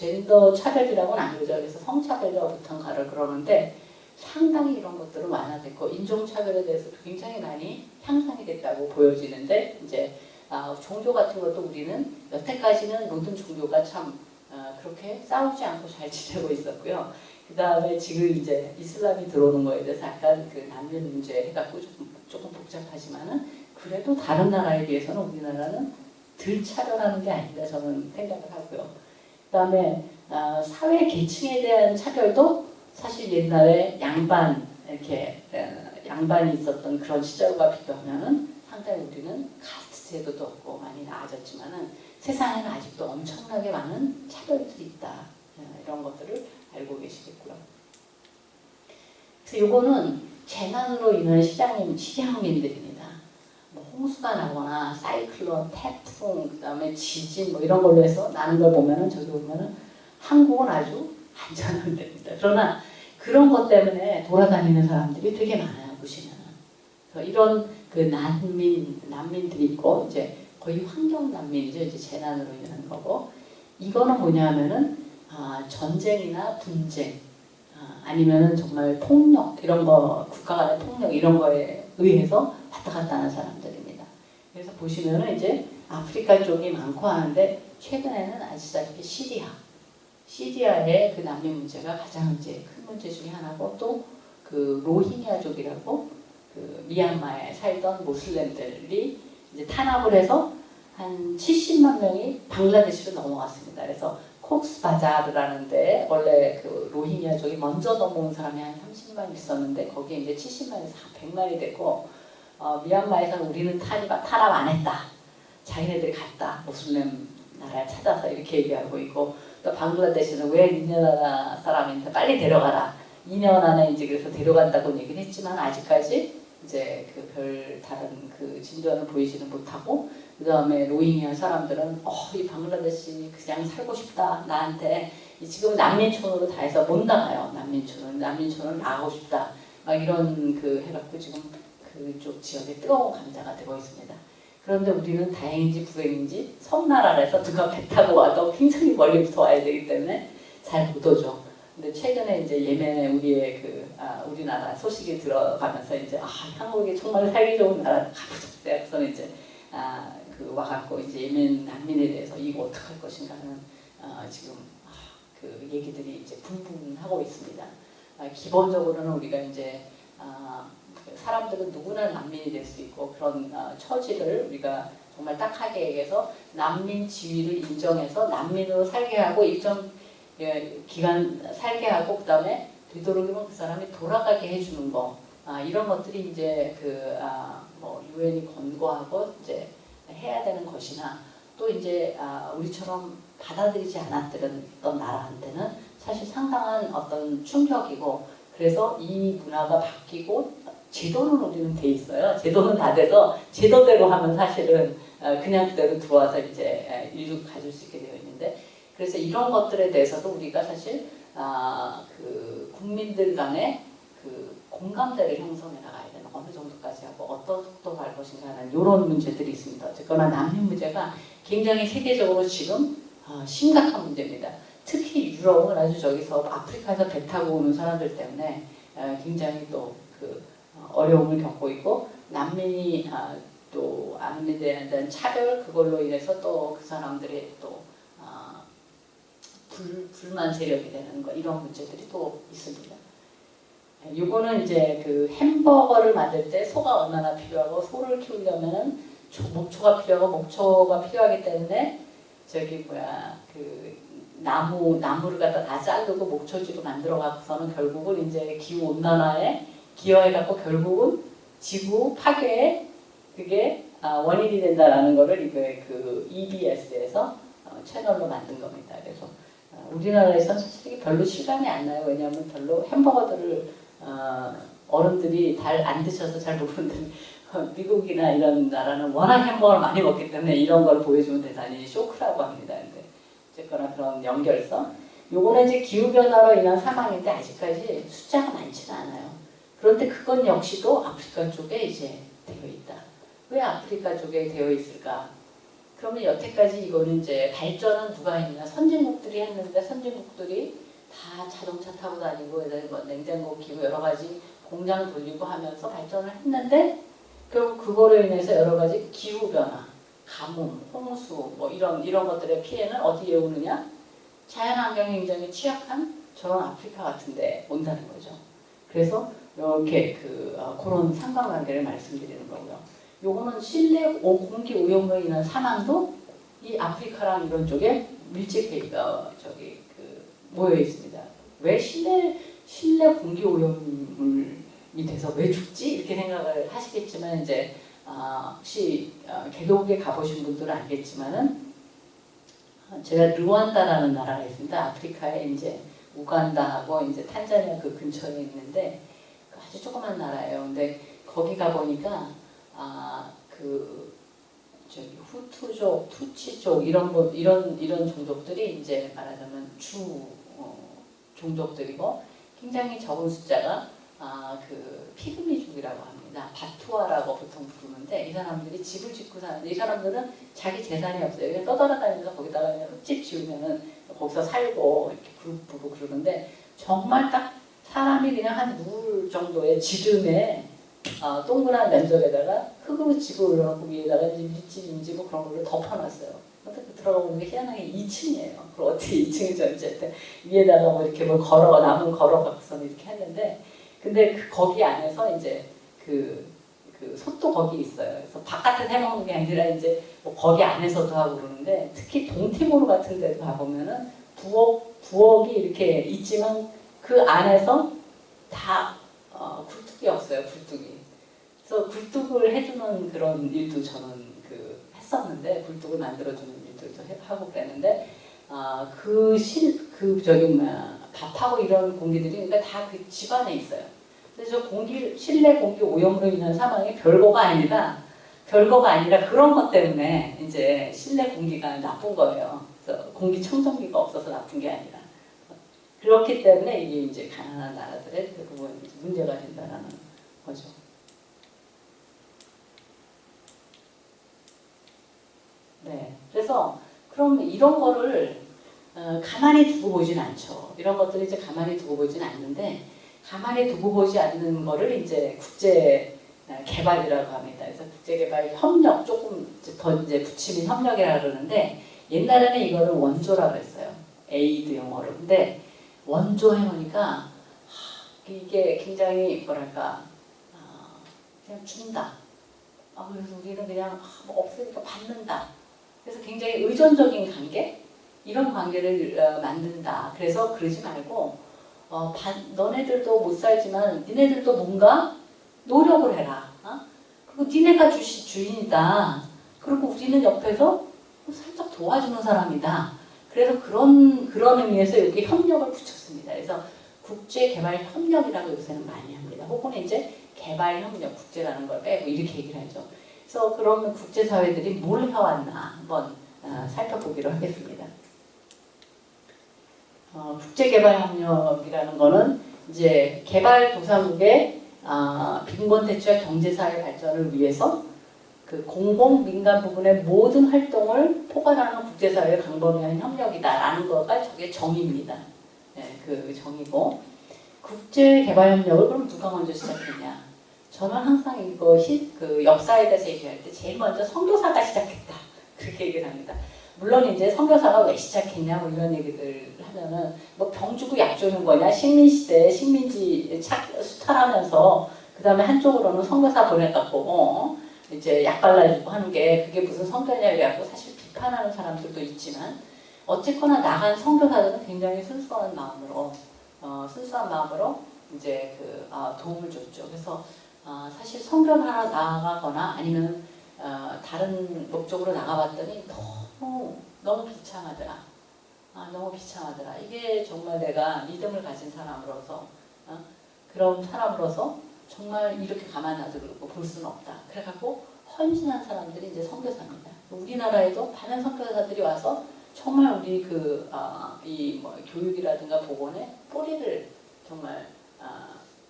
차별이라고는 안 그러죠. 그래서 성차별이라고 보통 그러는데 상당히 이런 것들은 완화됐고 인종차별에 대해서도 굉장히 많이 향상이 됐다고 보여지는데 이제 종교 같은 것도 우리는 여태까지는 모든 종교가 참 그렇게 싸우지 않고 잘 지내고 있었고요. 그 다음에 지금 이제 이슬람이 들어오는 거에 대해서 약간 난민 문제 해갖고 조금 복잡하지만은 그래도 다른 나라에 비해서는 우리나라는 덜 차별하는 게 아닌가 저는 생각을 하고요. 그 다음에 사회 계층에 대한 차별도 사실 옛날에 양반이 있었던 그런 시절과 비교하면은 상당히 우리는 카스트 제도도 없고 많이 나아졌지만은 세상에는 아직도 엄청나게 많은 차별들이 있다. 이런 것들을 알고 계시겠고요. 그래서 이거는 재난으로 인한 시장민들입니다. 뭐 홍수가 나거나 사이클론, 태풍, 그다음에 지진 뭐 이런 걸로 해서 나는 걸 보면은 저기 보면은 한국은 아주 안전한 데입니다. 그러나 그런 것 때문에 돌아다니는 사람들이 되게 많아요. 보시면은. 그래서 이런 난민들이 있고 이제 거의 환경 난민이죠. 이제 재난으로 인한 거고 이거는 뭐냐면은 전쟁이나 분쟁 아니면은 정말 폭력 이런 거 국가 간의 폭력 이런 거에 의해서 왔다 갔다 하는 사람들입니다. 그래서 보시면은 이제 아프리카 쪽이 많고 하는데 최근에는 아시다시피 시리아의 난민 문제가 가장 이제 큰 문제 중에 하나고 또 로힝야족이라고 미얀마에 살던 모슬렘들이 이제 탄압을 해서 한 70만 명이 방글라데시로 넘어갔습니다. 그래서 콕스바자르라는 데 원래 로힝야족이 먼저 넘어온 사람이 한 30만 있었는데 거기에 이제 70만에서 100만이 됐고 미얀마에서는 우리는 탄압 안 했다. 자기네들이 갔다. 모슬렘 나라를 찾아서 이렇게 얘기하고 있고 또 방글라데시는 왜 니네 나라 사람인데 빨리 데려가라. 2년 안에 이제 그래서 데려간다고 얘기를 했지만 아직까지 이제 별 다른 진전을 보이지는 못하고 그 다음에 로힝야 사람들은 이 방글라데시 그냥 살고 싶다. 나한테 지금 난민촌으로 다 해서 못 나가요. 난민촌을 나가고 싶다. 막 이런 해갖고 지금 그쪽 지역에 뜨거운 감자가 되고 있습니다. 그런데 우리는 다행인지 불행인지 섬나라에서 누가 배 타고 와도 굉장히 멀리부터 와야 되기 때문에 잘 못 오죠. 근데 최근에 이제 예멘에 우리나라 소식이 들어가면서 이제 한국이 정말 살기 좋은 나라 가보자. 그래서 이제 와갖고 이제 예멘 난민에 대해서 이거 어떡할 것인가 하는 지금 얘기들이 이제 분분하고 있습니다. 기본적으로는 우리가 이제 사람들은 누구나 난민이 될 수 있고 그런 처지를 우리가 정말 딱하게 얘기해서 난민 지위를 인정해서 난민으로 살게 하고 일정 기간 살게 하고 그 다음에 되도록이면 그 사람이 돌아가게 해주는 거 이런 것들이 이제 뭐 유엔이 권고하고 이제 해야 되는 것이나 또 이제 우리처럼 받아들이지 않았던 나라한테는 사실 상당한 어떤 충격이고 그래서 이 문화가 바뀌고 제도는 우리는 돼 있어요. 제도는 다 돼서 제도대로 하면 사실은 그냥 그대로 들어와서 이제 인류 가질 수 있게 되어 있는데 그래서 이런 것들에 대해서도 우리가 사실 그 국민들 간의 그 공감대를 형성해 나가야 되는 어느 정도까지 하고 어떤 속도로 갈 것인가 하는 이런 문제들이 있습니다. 어쨌거나 난민 문제가 굉장히 세계적으로 지금 심각한 문제입니다. 특히 유럽은 아주 저기서 아프리카에서 배 타고 오는 사람들 때문에 굉장히 또 그 어려움을 겪고 있고 난민이 또 난민에 대한 차별 그걸로 인해서 또 그 사람들이 또 불만 세력이 되는 거 이런 문제들이 또 있습니다. 요거는 이제 그 햄버거를 만들 때 소가 얼마나 필요하고 소를 키우려면 목초가 필요하고 목초가 필요하기 때문에 저기 그 나무를 갖다 다 자르고 목초지로 만들어 갖고서는 결국은 이제 기후 온난화에 기여해 갖고 결국은 지구 파괴에 그게 원인이 된다라는 거를 이게 그 EBS에서 채널로 만든 겁니다. 그래서 우리나라에서는 솔직히 별로 실감이 안 나요. 왜냐하면 별로 햄버거들을 어른들이 잘 안 드셔서 잘 모르는데 미국이나 이런 나라는 워낙 햄버거를 많이 먹기 때문에 이런 걸 보여주면 대단히 쇼크라고 합니다. 근데 어쨌거나 그런 연결성. 요거는 이제 기후변화로 인한 사망인데 아직까지 숫자가 많지는 않아요. 그런데 그건 역시도 아프리카 쪽에 이제 되어 있다. 왜 아프리카 쪽에 되어 있을까? 그러면 여태까지 이거는 이제 발전은 누가 했냐? 선진국들이 했는데 선진국들이 다 자동차 타고 다니고 뭐 냉장고 기구 여러 가지 공장 돌리고 하면서 발전을 했는데 결국 그거로 인해서 여러 가지 기후 변화, 가뭄, 홍수 뭐 이런 것들의 피해는 어디에 오느냐? 자연환경이 굉장히 취약한 저런 아프리카 같은데 온다는 거죠. 그래서 이렇게 그런 상관관계를 말씀드리는 거고요. 요거는 실내 공기 오염으로 인한 사망도 이 아프리카랑 이런 쪽에 밀집해 모여 있습니다. 왜 실내 공기 오염이 돼서 왜 죽지? 이렇게 생각을 하시겠지만 이제 혹시 개도국에 가보신 분들은 알겠지만은 제가 르완다라는 나라가 있습니다. 아프리카에 이제 우간다하고 이제 탄자니아 그 근처에 있는데 아주 조그만 나라예요. 근데 거기 가 보니까 저기 후투족, 투치족 이런 종족들이 이제 말하자면 종족들이고 굉장히 적은 숫자가 그 피그미족이라고 합니다. 바투아라고 보통 부르는데 이 사람들이 집을 짓고 사는데 이 사람들은 자기 재산이 없어요. 그냥 떠돌아다니면서 거기다가 그냥 흙집 지으면은 거기서 살고 이렇게 그룹 부르고 그러는데 정말 딱 사람이 그냥 한 누울 정도의 지름에 동그란 면적에다가 흙으로 집을 올려놓고 위에다가 밑집인지 뭐 그런 걸로 덮어놨어요. 근데 들어가 보니까 희한하게 2층이에요. 그럼 어떻게 2층인지 어쨌든 위에다가 뭐 이렇게 뭘 나무 걸어 갖고서는 이렇게 했는데 근데 거기 안에서 이제 그 솥도 거기 있어요. 그래서 바깥에서 해먹는 게 아니라 이제 뭐 거기 안에서도 하고 그러는데 특히 동티모르 같은 데도 가보면은 부엌이 이렇게 있지만 그 안에서 다 굴뚝이 없어요. 굴뚝이. 그래서 굴뚝을 해주는 그런 일도 저는 했었는데 굴뚝을 만들어주는 일들도 하고 그랬는데 밥하고 이런 공기들이 그러니까 다 그 집안에 있어요. 그래서 실내 공기 오염으로 인한 사망이 별거가 아니라 그런 것 때문에 이제 실내 공기가 나쁜 거예요. 그래서 공기청정기가 없어서 나쁜 게 아니라 그렇기 때문에 이게 이제 가난한 나라들의 대부분 문제가 된다는 거죠. 네, 그래서 그럼 이런 거를 가만히 두고 보진 않죠. 이런 것들을 이제 가만히 두고 보진 않는데 가만히 두고 보지 않는 거를 이제 국제 개발이라고 합니다. 그래서 국제 개발 협력 조금 더 이제 붙이는 협력이라고 그러는데 옛날에는 이거를 원조라고 했어요. 에이드 용어로. 근데 원조 해놓으니까 이게 굉장히 뭐랄까 그냥 준다. 그래서 우리는 그냥 뭐 없으니까 받는다. 그래서 굉장히 의존적인 관계 이런 관계를 만든다. 그래서 그러지 말고 너네들도 못 살지만 니네들도 뭔가 노력을 해라. 그리고 니네가 주인이다. 그리고 우리는 옆에서 살짝 도와주는 사람이다. 그래서 그런 의미에서 여기 협력을 붙였습니다. 그래서 국제개발협력이라고 요새는 많이 합니다. 혹은 이제 개발협력, 국제라는 걸 빼고 이렇게 얘기를 하죠. 그래서 그러면 국제사회들이 뭘 해왔나 한번 살펴보기로 하겠습니다. 국제개발협력이라는 거는 이제 개발도상국의 빈곤대출 경제사회 발전을 위해서 그 공공 민간 부분의 모든 활동을 포괄하는 국제사회의 강범위한 협력이다라는 거가 저게 정의입니다. 네, 그 정의고 국제개발협력을 그럼 누가 먼저 시작했냐? 저는 항상 이거 그 역사에 대해서 얘기할 때 제일 먼저 선교사가 시작했다 그렇게 얘기를 합니다. 물론 이제 선교사가 왜 시작했냐 뭐 이런 얘기들 하면은 뭐 병 주고 약 주는 거냐 식민시대에 식민지 수탈하면서 그 다음에 한쪽으로는 선교사 보내갖고 이제 약 발라주고 하는 게 그게 무슨 선교냐 이래갖고 사실 비판하는 사람들도 있지만 어쨌거나 나간 선교사들은 굉장히 순수한 마음으로 이제 도움을 줬죠. 그래서 사실 선교를 하러 나가거나 아니면 다른 목적으로 나가봤더니 너무 비참하더라. 너무 비참하더라. 이게 정말 내가 믿음을 가진 사람으로서 그런 사람으로서 정말 이렇게 가만 놔두고 볼 수는 없다. 그래갖고 헌신한 사람들이 이제 선교사입니다. 우리나라에도 많은 선교사들이 와서 정말 우리 뭐 교육이라든가 보건에 뿌리를 정말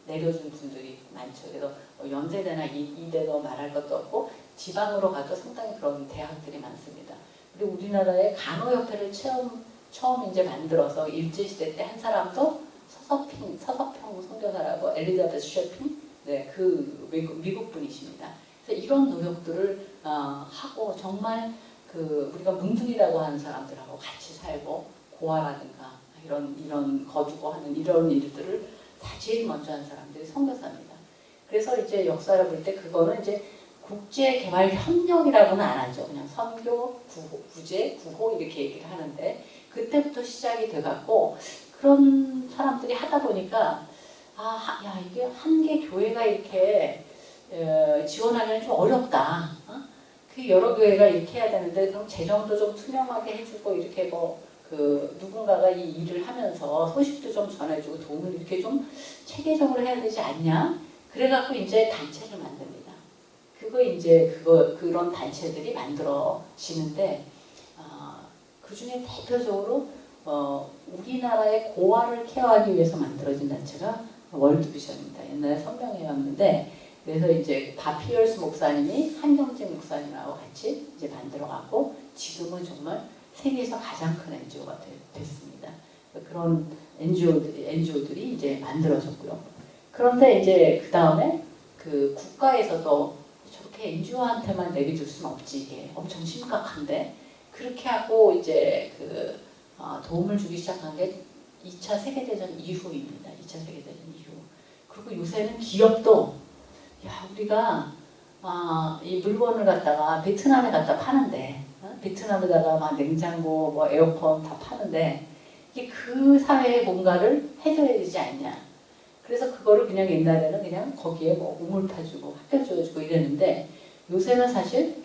내려준 분들이 많죠. 그래서 연세대나 이대도 말할 것도 없고 지방으로 가도 상당히 그런 대학들이 많습니다. 그리고 우리나라의 간호협회를 처음 이제 만들어서 일제시대 때 한 사람도 서서평 선교사라고 엘리자베스 셰핑, 네, 그 미국 분이십니다. 그래서 이런 노력들을 하고 정말 우리가 문둥이라고 하는 사람들하고 같이 살고 고아라든가 이런 거두고 하는 이런 일들을 다 제일 먼저 한 사람들이 선교사입니다. 그래서 이제 역사를 볼 때 그거는 이제 국제개발협력이라고는 안 하죠. 그냥 선교, 구제, 구호 이렇게 얘기를 하는데 그때부터 시작이 돼갖고 그런 사람들이 하다 보니까 야 이게 한 개 교회가 이렇게 지원하기는 좀 어렵다. 그 여러 교회가 이렇게 해야 되는데 그럼 재정도 좀 투명하게 해주고 이렇게 누군가가 이 일을 하면서 소식도 좀 전해주고 도움을 이렇게 좀 체계적으로 해야 되지 않냐? 그래갖고 이제 단체를 만듭니다. 그런 단체들이 만들어지는데 그 중에 대표적으로 우리나라의 고아를 케어하기 위해서 만들어진 단체가 월드비전입니다. 옛날에 선명회였는데 그래서 이제 바피얼스 목사님이 한경진 목사님하고 같이 이제 만들어갖고 지금은 정말 세계에서 가장 큰 NGO가 됐습니다. 그런 NGO들이 이제 만들어졌고요. 그런데 이제 그 다음에 국가에서도 저렇게 NGO한테만 내비 줄 수는 없지 이게 엄청 심각한데 그렇게 하고 이제 도움을 주기 시작한 게 2차 세계대전 이후입니다. 2차 세계대전 이후. 그리고 요새는 기업도 우리가 이 물건을 갖다가 베트남에 갖다 파는데 베트남에다가 막 냉장고, 뭐 에어컨 다 파는데 이게 그 사회에 뭔가를 해줘야 되지 않냐. 그래서 그거를 그냥 옛날에는 그냥 거기에 뭐 우물 파주고 학교 줘주고 이랬는데 요새는 사실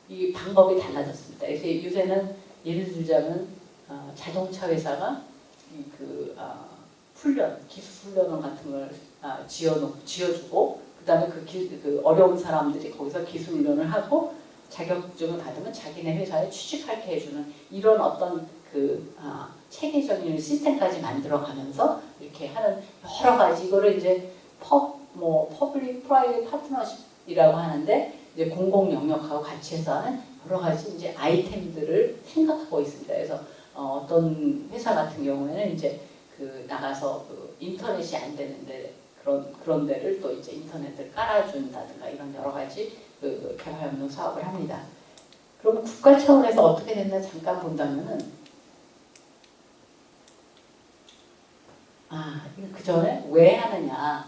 이 방법이 달라졌습니다. 그래서 요새는 예를 들자면 자동차 회사가 기술 훈련 같은 걸 지어주고 그다음에 그 어려운 사람들이 거기서 기술 훈련을 하고 자격증을 받으면 자기네 회사에 취직하게 해주는 이런 어떤 체계적인 시스템까지 만들어가면서 이렇게 하는 여러 가지 이거를 이제 퍼블릭 프라이빗 파트너십이라고 하는데 이제 공공 영역하고 같이 해서 하는 여러 가지 이제 아이템들을 생각하고 있습니다. 그래서 어떤 회사 같은 경우에는 이제 나가서 인터넷이 안 되는데 그런 데를 또 이제 인터넷을 깔아준다든가 이런 여러 가지 개발협력 사업을 합니다. 그럼 국가 차원에서 어떻게 됐나 잠깐 본다면은 그 전에 왜 하느냐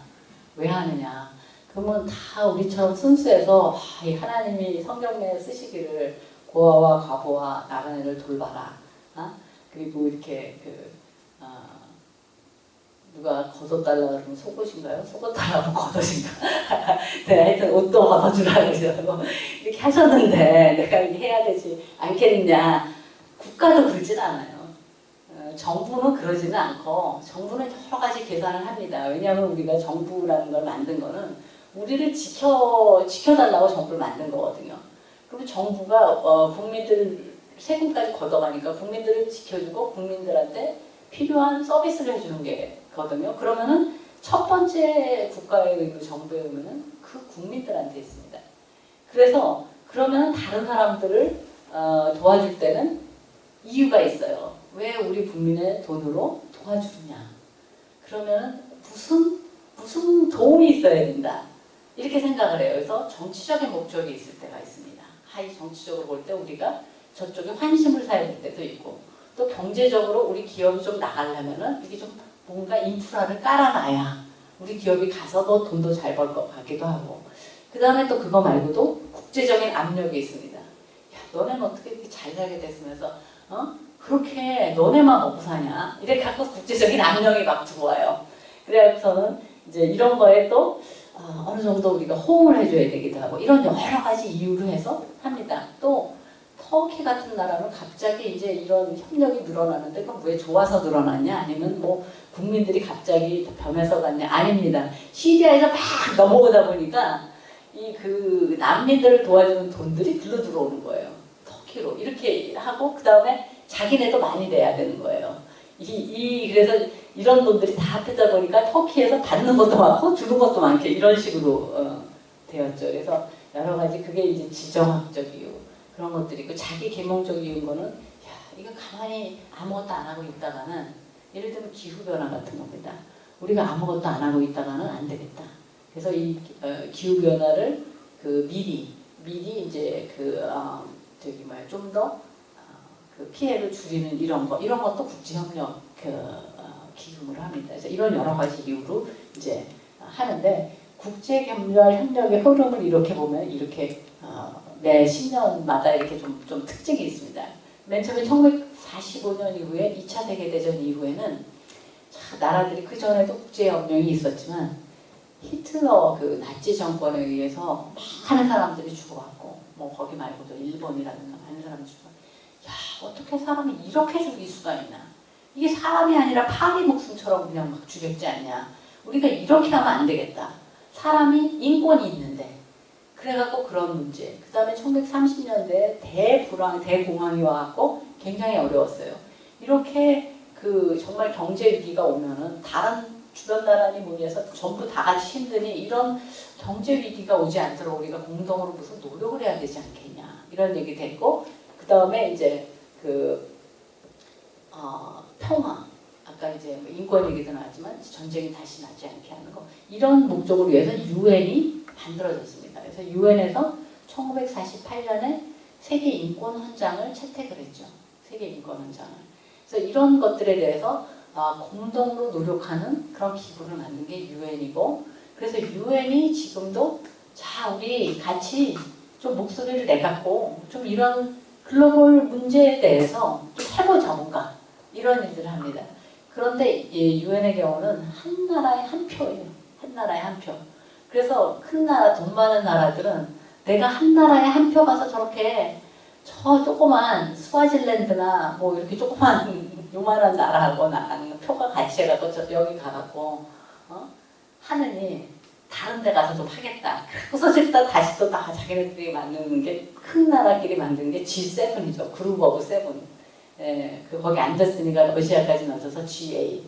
그러면 다 우리처럼 순수해서 이 하나님이 성경에 쓰시기를 고아와 과부와 나그네를 돌봐라. 그리고 이렇게 누가 걷어달라 그러면 속옷인가요? 속옷달라고 걷어진가? 네, 하여튼 옷도 걷어주라 그러더라고. 이렇게 하셨는데 내가 이렇게 해야 되지 않겠느냐. 국가도 그러진 않아요. 정부는 그러지는 않고 정부는 여러 가지 계산을 합니다. 왜냐하면 우리가 정부라는 걸 만든 거는 우리를 지켜달라고 정부를 만든 거거든요. 그럼 정부가 국민들 세금까지 걷어가니까 국민들을 지켜주고 국민들한테 필요한 서비스를 해주는 게 거든요. 그러면은 첫 번째 국가의 의무, 정부의 의무는 그 국민들한테 있습니다. 그래서 그러면 다른 사람들을 도와줄 때는 이유가 있어요. 왜 우리 국민의 돈으로 도와주느냐? 그러면 무슨 도움이 있어야 된다. 이렇게 생각을 해요. 그래서 정치적인 목적이 있을 때가 있습니다. 정치적으로 볼 때 우리가 저쪽에 환심을 사야 될 때도 있고, 또 경제적으로 우리 기업이 좀 나가려면은 이게 좀 뭔가 인프라를 깔아놔야 우리 기업이 가서 더 돈도 잘 벌 것 같기도 하고, 그 다음에 또 그거 말고도 국제적인 압력이 있습니다. 야, 너네는 어떻게 이렇게 잘 살게 됐으면서 그렇게 너네만 먹고 사냐? 이렇게 갖고 국제적인 압력이 막 들어와요. 그래서는 이제 이런 거에 또 어느 정도 우리가 호응을 해줘야 되기도 하고, 이런 여러 가지 이유로 해서 합니다. 또 터키 같은 나라는 갑자기 이제 이런 협력이 늘어나는데 그럼 왜 좋아서 늘어났냐? 아니면 뭐 국민들이 갑자기 변해서 갔냐? 아닙니다. 시리아에서 막 넘어오다 보니까 이 그 난민들을 도와주는 돈들이 들러 들어오는 거예요. 터키로 이렇게 하고 그 다음에 자기네도 많이 내야 되는 거예요. 그래서 이런 돈들이 다 합해다 보니까 터키에서 받는 것도 많고 주는 것도 많게 이런 식으로 되었죠. 그래서 여러 가지 그게 이제 지정학적 이유 그런 것들이 있고, 자기 계몽적 이유인 거는 야 이거 가만히 아무것도 안 하고 있다가는, 예를 들면 기후변화 같은 겁니다. 우리가 아무것도 안 하고 있다가는 안 되겠다. 그래서 이 기후변화를 미리 이제 좀 더 그 피해를 줄이는 이런 것도 국제협력 기금으로 합니다. 그래서 이런 여러 가지 이유로 이제 하는데, 국제협력의 흐름을 이렇게 보면 이렇게 매 10년마다 이렇게 좀 특징이 있습니다. 맨 처음에 1945년 이후에 2차 세계대전 이후에는 나라들이 그 전에도 국제협력이 있었지만 히틀러 그 나치 정권에 의해서 많은 사람들이 죽어갔고, 뭐 거기 말고도 일본이라든가 많은 사람들이 죽어. 야 어떻게 사람이 이렇게 죽일 수가 있나? 이게 사람이 아니라 파리 목숨처럼 그냥 막 죽였지 않냐? 우리가 이렇게 하면 안 되겠다. 사람이 인권이 있는데. 그래갖고 그런 문제. 그 다음에 1930년대에 대공황이 와갖고 굉장히 어려웠어요. 이렇게 정말 경제 위기가 오면은 다른 주변 나라니 뭐니 해서 전부 다 같이 힘드니 이런 경제 위기가 오지 않도록 우리가 공동으로 무슨 노력을 해야 되지 않겠냐. 이런 얘기 됐고, 그 다음에 이제 평화. 아까 이제 인권 얘기도 나왔지만 전쟁이 다시 나지 않게 하는 거. 이런 목적을 위해서 유엔이 만들어졌습니다. 그래서 유엔에서 1948년에 세계인권헌장을 채택을 했죠. 세계인권헌장을. 그래서 이런 것들에 대해서 공동으로 노력하는 그런 기구를 만든 게 유엔이고, 그래서 유엔이 지금도 자 우리 같이 좀 목소리를 내갖고 좀 이런 글로벌 문제에 대해서 좀 해보자 뭔가 이런 일들을 합니다. 그런데 유엔의 경우는 한 나라에 한 표예요. 한 나라에 한 표. 그래서 큰 나라, 돈 많은 나라들은 내가 한 나라에 한 표 가서 저렇게 저 조그만 스와질랜드나 뭐 이렇게 조그만 요만한 나라하고 나가는 표가 같이 해갖고 여기 가갖고 하느니 다른 데 가서 좀 하겠다. 그래서 일단 다시 또 다 자기네들이 만드는 게, 큰 나라끼리 만드는 게 G7이죠. 그룹 오브 세븐. 거기 앉았으니까 러시아까지 넣어서 GA.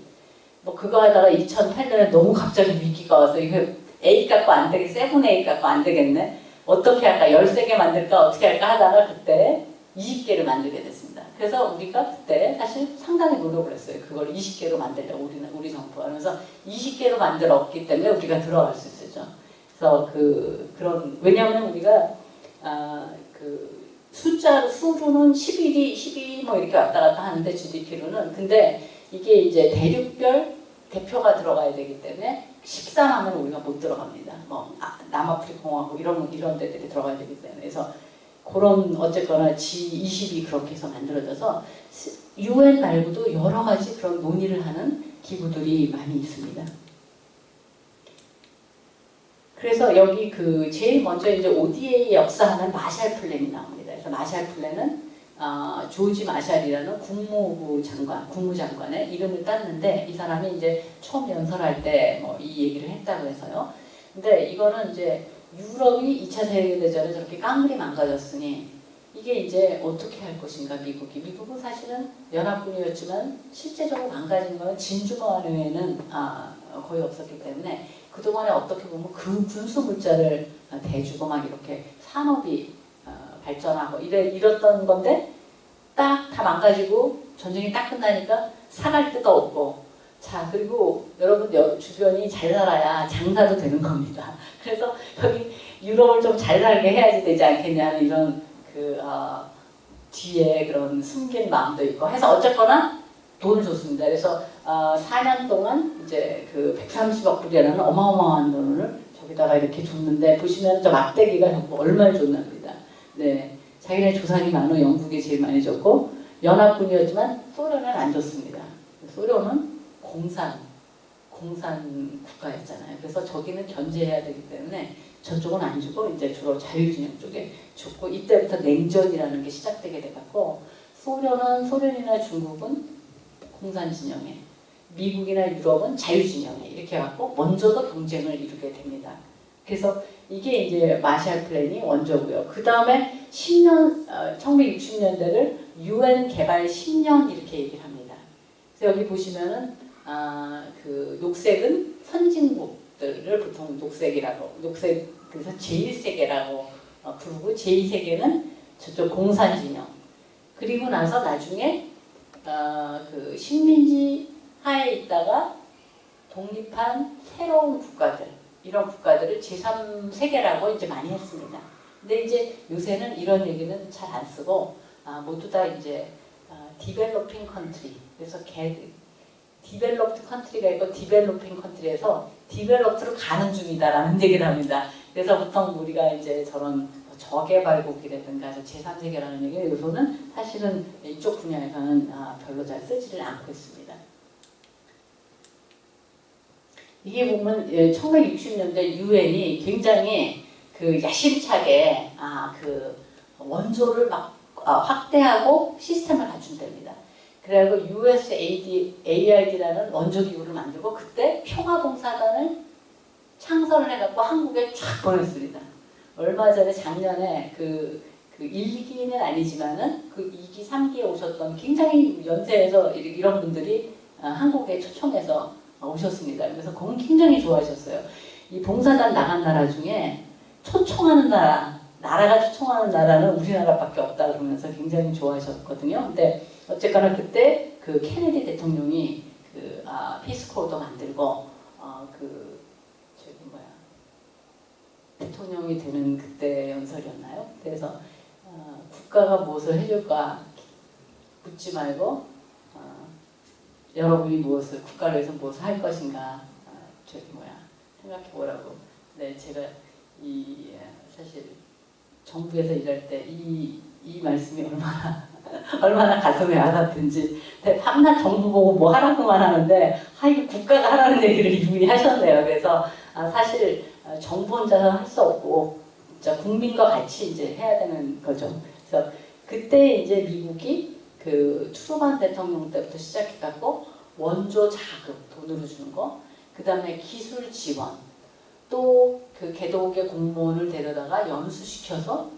뭐 그거 하다가 2008년에 너무 갑자기 위기가 와서 이거 A 갖고 안 되겠네, 7A 갖고 안 되겠네. 어떻게 할까? 13개 만들까? 어떻게 할까? 하다가 그때 20개를 만들게 됐습니다. 그래서 우리가 그때 사실 상당히 노력을 했어요. 그걸 20개로 만들려고 우리 정부가. 그래서 20개로 만들었기 때문에 우리가 들어갈 수 있었죠. 그래서 왜냐하면 우리가 수로는 12 뭐 이렇게 왔다 갔다 하는데 GDP로는, 근데 이게 이제 대륙별 대표가 들어가야 되기 때문에 13하면 우리가 못 들어갑니다. 뭐 남아프리카 공화국 이런 데들이 들어가야 되기 때문에. 그래서 그런 어쨌거나 G20이 그렇게 해서 만들어져서 UN 말고도 여러 가지 그런 논의를 하는 기구들이 많이 있습니다. 그래서 여기 그 제일 먼저 이제 ODA 역사하는 마샬 플랜이 나옵니다. 그래서 마샬 플랜은 조지 마샬이라는 국무장관의 이름을 땄는데 이 사람이 이제 처음 연설할 때 뭐 이 얘기를 했다고 해서요. 근데 이거는 이제 유럽이 2차 세계대전에 저렇게 깡그리 망가졌으니 이게 이제 어떻게 할 것인가 미국이. 미국은 사실은 연합군이었지만 실제적으로 망가진 건 진주만 외에는 거의 없었기 때문에 그동안에 어떻게 보면 그 군수 물자를 대주고 막 이렇게 산업이 발전하고 이랬던 건데 딱 다 망가지고 전쟁이 딱 끝나니까 사갈 데가 없고 자 그리고 여러분 주변이 잘 살아야 장사도 되는 겁니다. 그래서 여기 유럽을 좀 잘 살게 해야지 되지 않겠냐는 이런 뒤에 그런 숨긴 마음도 있고 해서 어쨌거나 돈을 줬습니다. 그래서 4년 동안 이제 그 130억 불이라는 어마어마한 돈을 저기다가 이렇게 줬는데 보시면 저 막대기가 얼마를 줬납니다. 네, 자기네 조상이 많은 영국이 제일 많이 줬고 연합군이었지만 소련은 안 줬습니다. 소련은 공산 국가였잖아요. 그래서 저기는 견제해야 되기 때문에 저쪽은 안 주고 이제 주로 자유진영 쪽에 줬고 이때부터 냉전이라는 게 시작되게 돼갖고 소련이나 중국은 공산 진영에 미국이나 유럽은 자유 진영에 이렇게 해갖고 먼저도 경쟁을 이루게 됩니다. 그래서 이게 이제 마샬 플랜이 원조고요. 그 다음에 1960년대를 UN 개발 10년 이렇게 얘기를 합니다. 그래서 여기 보시면은 그 녹색은 선진국들을 보통 그래서 제1세계라고 부르고 제2세계는 저쪽 공산 진영. 그리고 나서 나중에 그 식민지 하에 있다가 독립한 새로운 국가들 이런 국가들을 제3세계라고 이제 많이 했습니다. 근데 이제 요새는 이런 얘기는 잘 안 쓰고 모두 다 이제 디벨로핑 컨트리 그래서 디벨롭드 컨트리가 있고 디벨로핑 컨트리에서 디벨롭트로 가는 중이다라는 얘기를 합니다. 그래서 보통 우리가 이제 저런 저개발국이라든가 제3세계라는 얘기를 요소는 사실은 이쪽 분야에서는 별로 잘 쓰지를 않고 있습니다. 이게 보면 1960년대 유엔이 굉장히 그 야심차게 그 원조를 막 확대하고 시스템을 갖춘답니다. 그래고 USAID라는 원조기구를 만들고 그때 평화봉사단을 창설을 해갖고 한국에 쫙 보냈습니다. 얼마 전에 작년에 그 1기는 아니지만은 그 2기, 3기에 오셨던 굉장히 연세에서 이런 분들이 한국에 초청해서 오셨습니다. 그래서 굉장히 좋아하셨어요. 이 봉사단 나간 나라 중에 초청하는 나라가 초청하는 나라는 우리나라밖에 없다 그러면서 굉장히 좋아하셨거든요. 근데 어쨌거나 그때 그 케네디 대통령이 그 피스코도 만들고 대통령이 되는 그때 연설이었나요? 그래서 국가가 무엇을 해줄까 묻지 말고 여러분이 국가를 위해서 무엇을 할 것인가 생각해 보라고. 네, 제가 사실 정부에서 일할 때 이 말씀이 얼마나 가슴에 와닿든지 항상 정부 보고 뭐 하라고만 하는데 이게 국가가 하라는 얘기를 이분이 하셨네요. 그래서 사실 정부 혼자서 할 수 없고 진짜 국민과 같이 이제 해야 되는 거죠. 그래서 그때 이제 미국이 그 트루먼 대통령 때부터 시작해갖고 원조 자금 돈으로 주는 거, 그 다음에 기술 지원, 또 그 개도국의 공무원을 데려다가 연수시켜서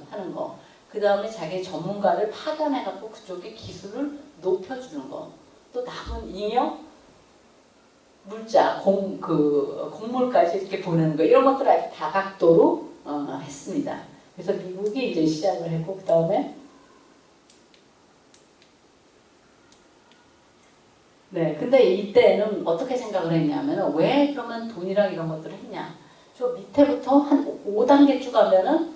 하는 거, 그 다음에 자기 전문가를 파견해갖고 그쪽에 기술을 높여주는 거, 또 남은 잉여 물자, 곡물까지 이렇게 보내는 거, 이런 것들을 아주 다각도로 했습니다. 그래서 미국이 이제 시작을 했고, 그 다음에 네, 근데 이때는 어떻게 생각을 했냐면 왜 그러면 돈이랑 이런 것들을 했냐? 저 밑에부터 한 5단계 쭉 가면은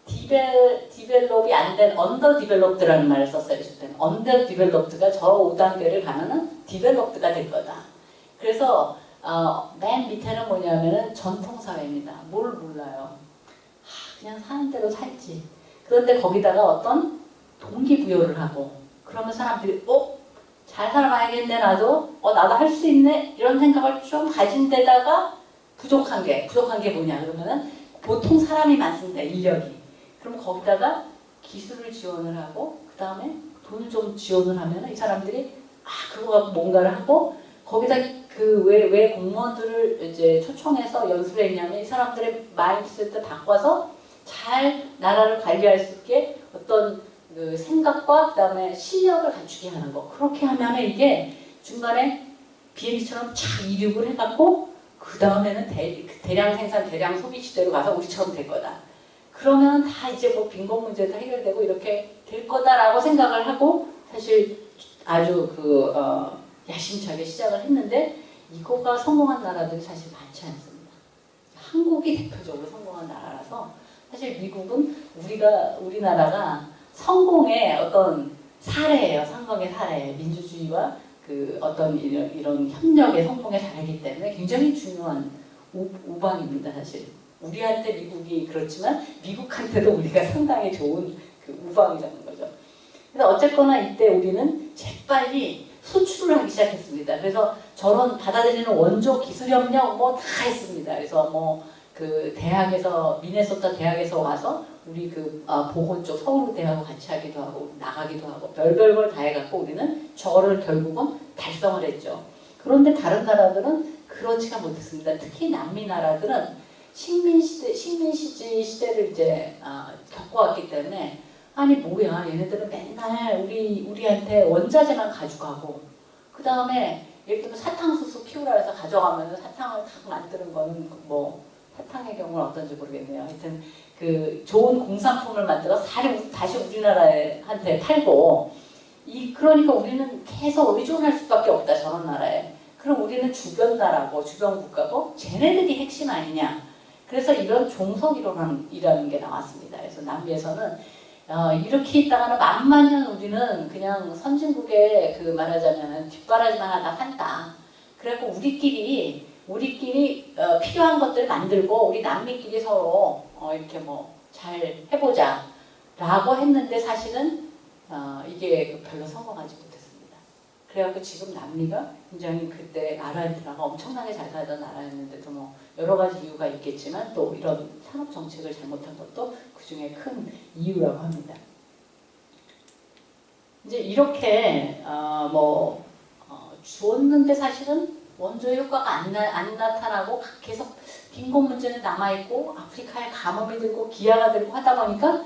디벨롭이 안 된 언더 디벨롭드라는 말을 썼어요. 그때는 언더 디벨롭드가 저 5단계를 가면은 디벨롭드가 될 거다. 그래서 맨 밑에는 뭐냐면은 전통사회입니다. 뭘 몰라요. 그냥 사는 대로 살지. 그런데 거기다가 어떤 동기부여를 하고 그러면 사람들이 잘 살아봐야겠네 나도. 나도 할 수 있네 이런 생각을 좀 가진 데다가 부족한 게 뭐냐 그러면은 보통 사람이 많습니다. 인력이. 그럼 거기다가 기술을 지원을 하고 그 다음에 돈을 좀 지원을 하면 이 사람들이 그거 갖고 뭔가를 하고 거기다 그 왜 공무원들을 이제 초청해서 연수를 했냐면 이 사람들의 마인드셋을 바꿔서 잘 나라를 관리할 수 있게 어떤 그 생각과 그 다음에 실력을 갖추게 하는 거. 그렇게 하면 이게 중간에 비행기처럼 착 이륙을 해갖고 그 다음에는 대량 생산, 대량 소비 시대로 가서 우리처럼 될 거다. 그러면 다 이제 뭐 빈곤 문제도 해결되고 이렇게 될 거다라고 생각을 하고 사실 아주 야심차게 시작을 했는데 이거가 성공한 나라들이 사실 많지 않습니다. 한국이 대표적으로 성공한 나라라서 사실 미국은 우리나라가 성공의 어떤 사례예요. 성공의 사례. 민주주의와 그 어떤 이런 협력의 성공의 사례이기 때문에 굉장히 중요한 우방입니다. 사실. 우리한테 미국이 그렇지만 미국한테도 우리가 상당히 좋은 그 우방이라는 거죠. 그래서 어쨌거나 이때 우리는 재빨리 수출을 하기 시작했습니다. 그래서 저런 받아들이는 원조 기술협력 뭐 다 했습니다. 그래서 뭐 그 대학에서 미네소타 대학에서 와서 우리 그 보건 쪽 서울 대하고 같이 하기도 하고 나가기도 하고 별별 걸 다 해갖고 우리는 저거를 결국은 달성을 했죠. 그런데 다른 나라들은 그렇지가 못했습니다. 특히 남미 나라들은 식민지 시대를 이제 겪어왔기 때문에 아니 뭐야 얘네들은 맨날 우리한테 원자재만 가져가고 그 다음에 예를 들면 사탕수수 키우라 해서 가져가면 사탕을 딱 만드는 거는 뭐 사탕의 경우는 어떤지 모르겠네요. 하여튼 그 좋은 공산품을 만들어서 다시 우리나라한테 팔고 그러니까 우리는 계속 의존할 수밖에 없다 저런 나라에. 그럼 우리는 주변 나라고 주변 국가고 쟤네들이 핵심 아니냐. 그래서 이런 종속이론이라는 게 나왔습니다. 그래서 남미에서는 이렇게 있다가는 만만년 우리는 그냥 선진국에 그 말하자면 뒷바라지만 하다 한다. 그래갖고 우리끼리 필요한 것들 만들고 우리 남미끼리 서로 이렇게 뭐 잘 해보자 라고 했는데 사실은 이게 별로 성공하지 못했습니다. 그래갖고 지금 남미가 굉장히 그때 아르헨티나가 엄청나게 잘 살던 나라였는데도 뭐 여러 가지 이유가 있겠지만 또 이런 산업 정책을 잘못한 것도 그 중에 큰 이유라고 합니다. 이제 이렇게 주었는데 사실은 원조 효과가 안 나타나고 계속 빈곤 문제는 남아있고 아프리카에 가뭄이 들고 기아가 들고 하다 보니까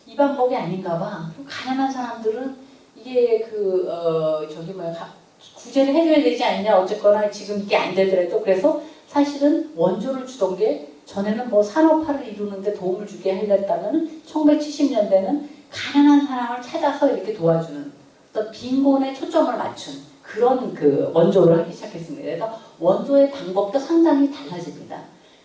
이 방법이 아닌가 봐. 가난한 사람들은 이게 구제를 해줘야 되지 않냐. 어쨌거나 지금 이게 안 되더라도 그래서 사실은 원조를 주던 게 전에는 뭐 산업화를 이루는데 도움을 주게 하려다면 1970년대는 가난한 사람을 찾아서 이렇게 도와주는 어떤 빈곤에 초점을 맞춘 그런 그 원조를 하기 시작했습니다. 그래서 원조의 방법도 상당히 달라집니다.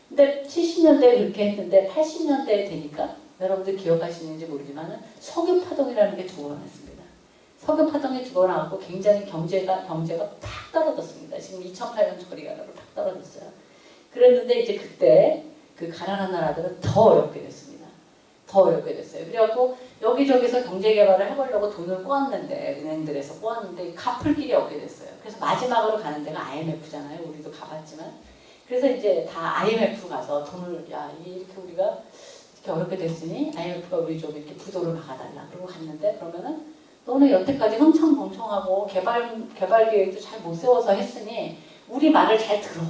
근데 70년대에 그렇게 했는데 80년대에 되니까 여러분들 기억하시는지 모르지만 석유 파동이라는 게 두 번 왔습니다. 석유 파동이 두 번 와갖고 굉장히 경제가 탁 떨어졌습니다. 지금 2008년 저리가 탁 떨어졌어요. 그랬는데 이제 그때 그 가난한 나라들은 더 어렵게 됐습니다. 더 어렵게 됐어요. 그래갖고 여기저기서 경제개발을 해보려고 돈을 꼬았는데 은행들에서 꼬았는데 갚을 길이 없게 됐어요. 그래서 마지막으로 가는 데가 IMF잖아요. 우리도 가봤지만 그래서 이제 다 IMF 가서 돈을 이렇게 우리가 이렇게 어렵게 됐으니 IMF가 우리 좀 이렇게 부도를 막아달라. 그러고 갔는데 그러면은 너는 여태까지 흥청멍청하고 개발 계획도 잘 못 세워서 했으니 우리 말을 잘 들어.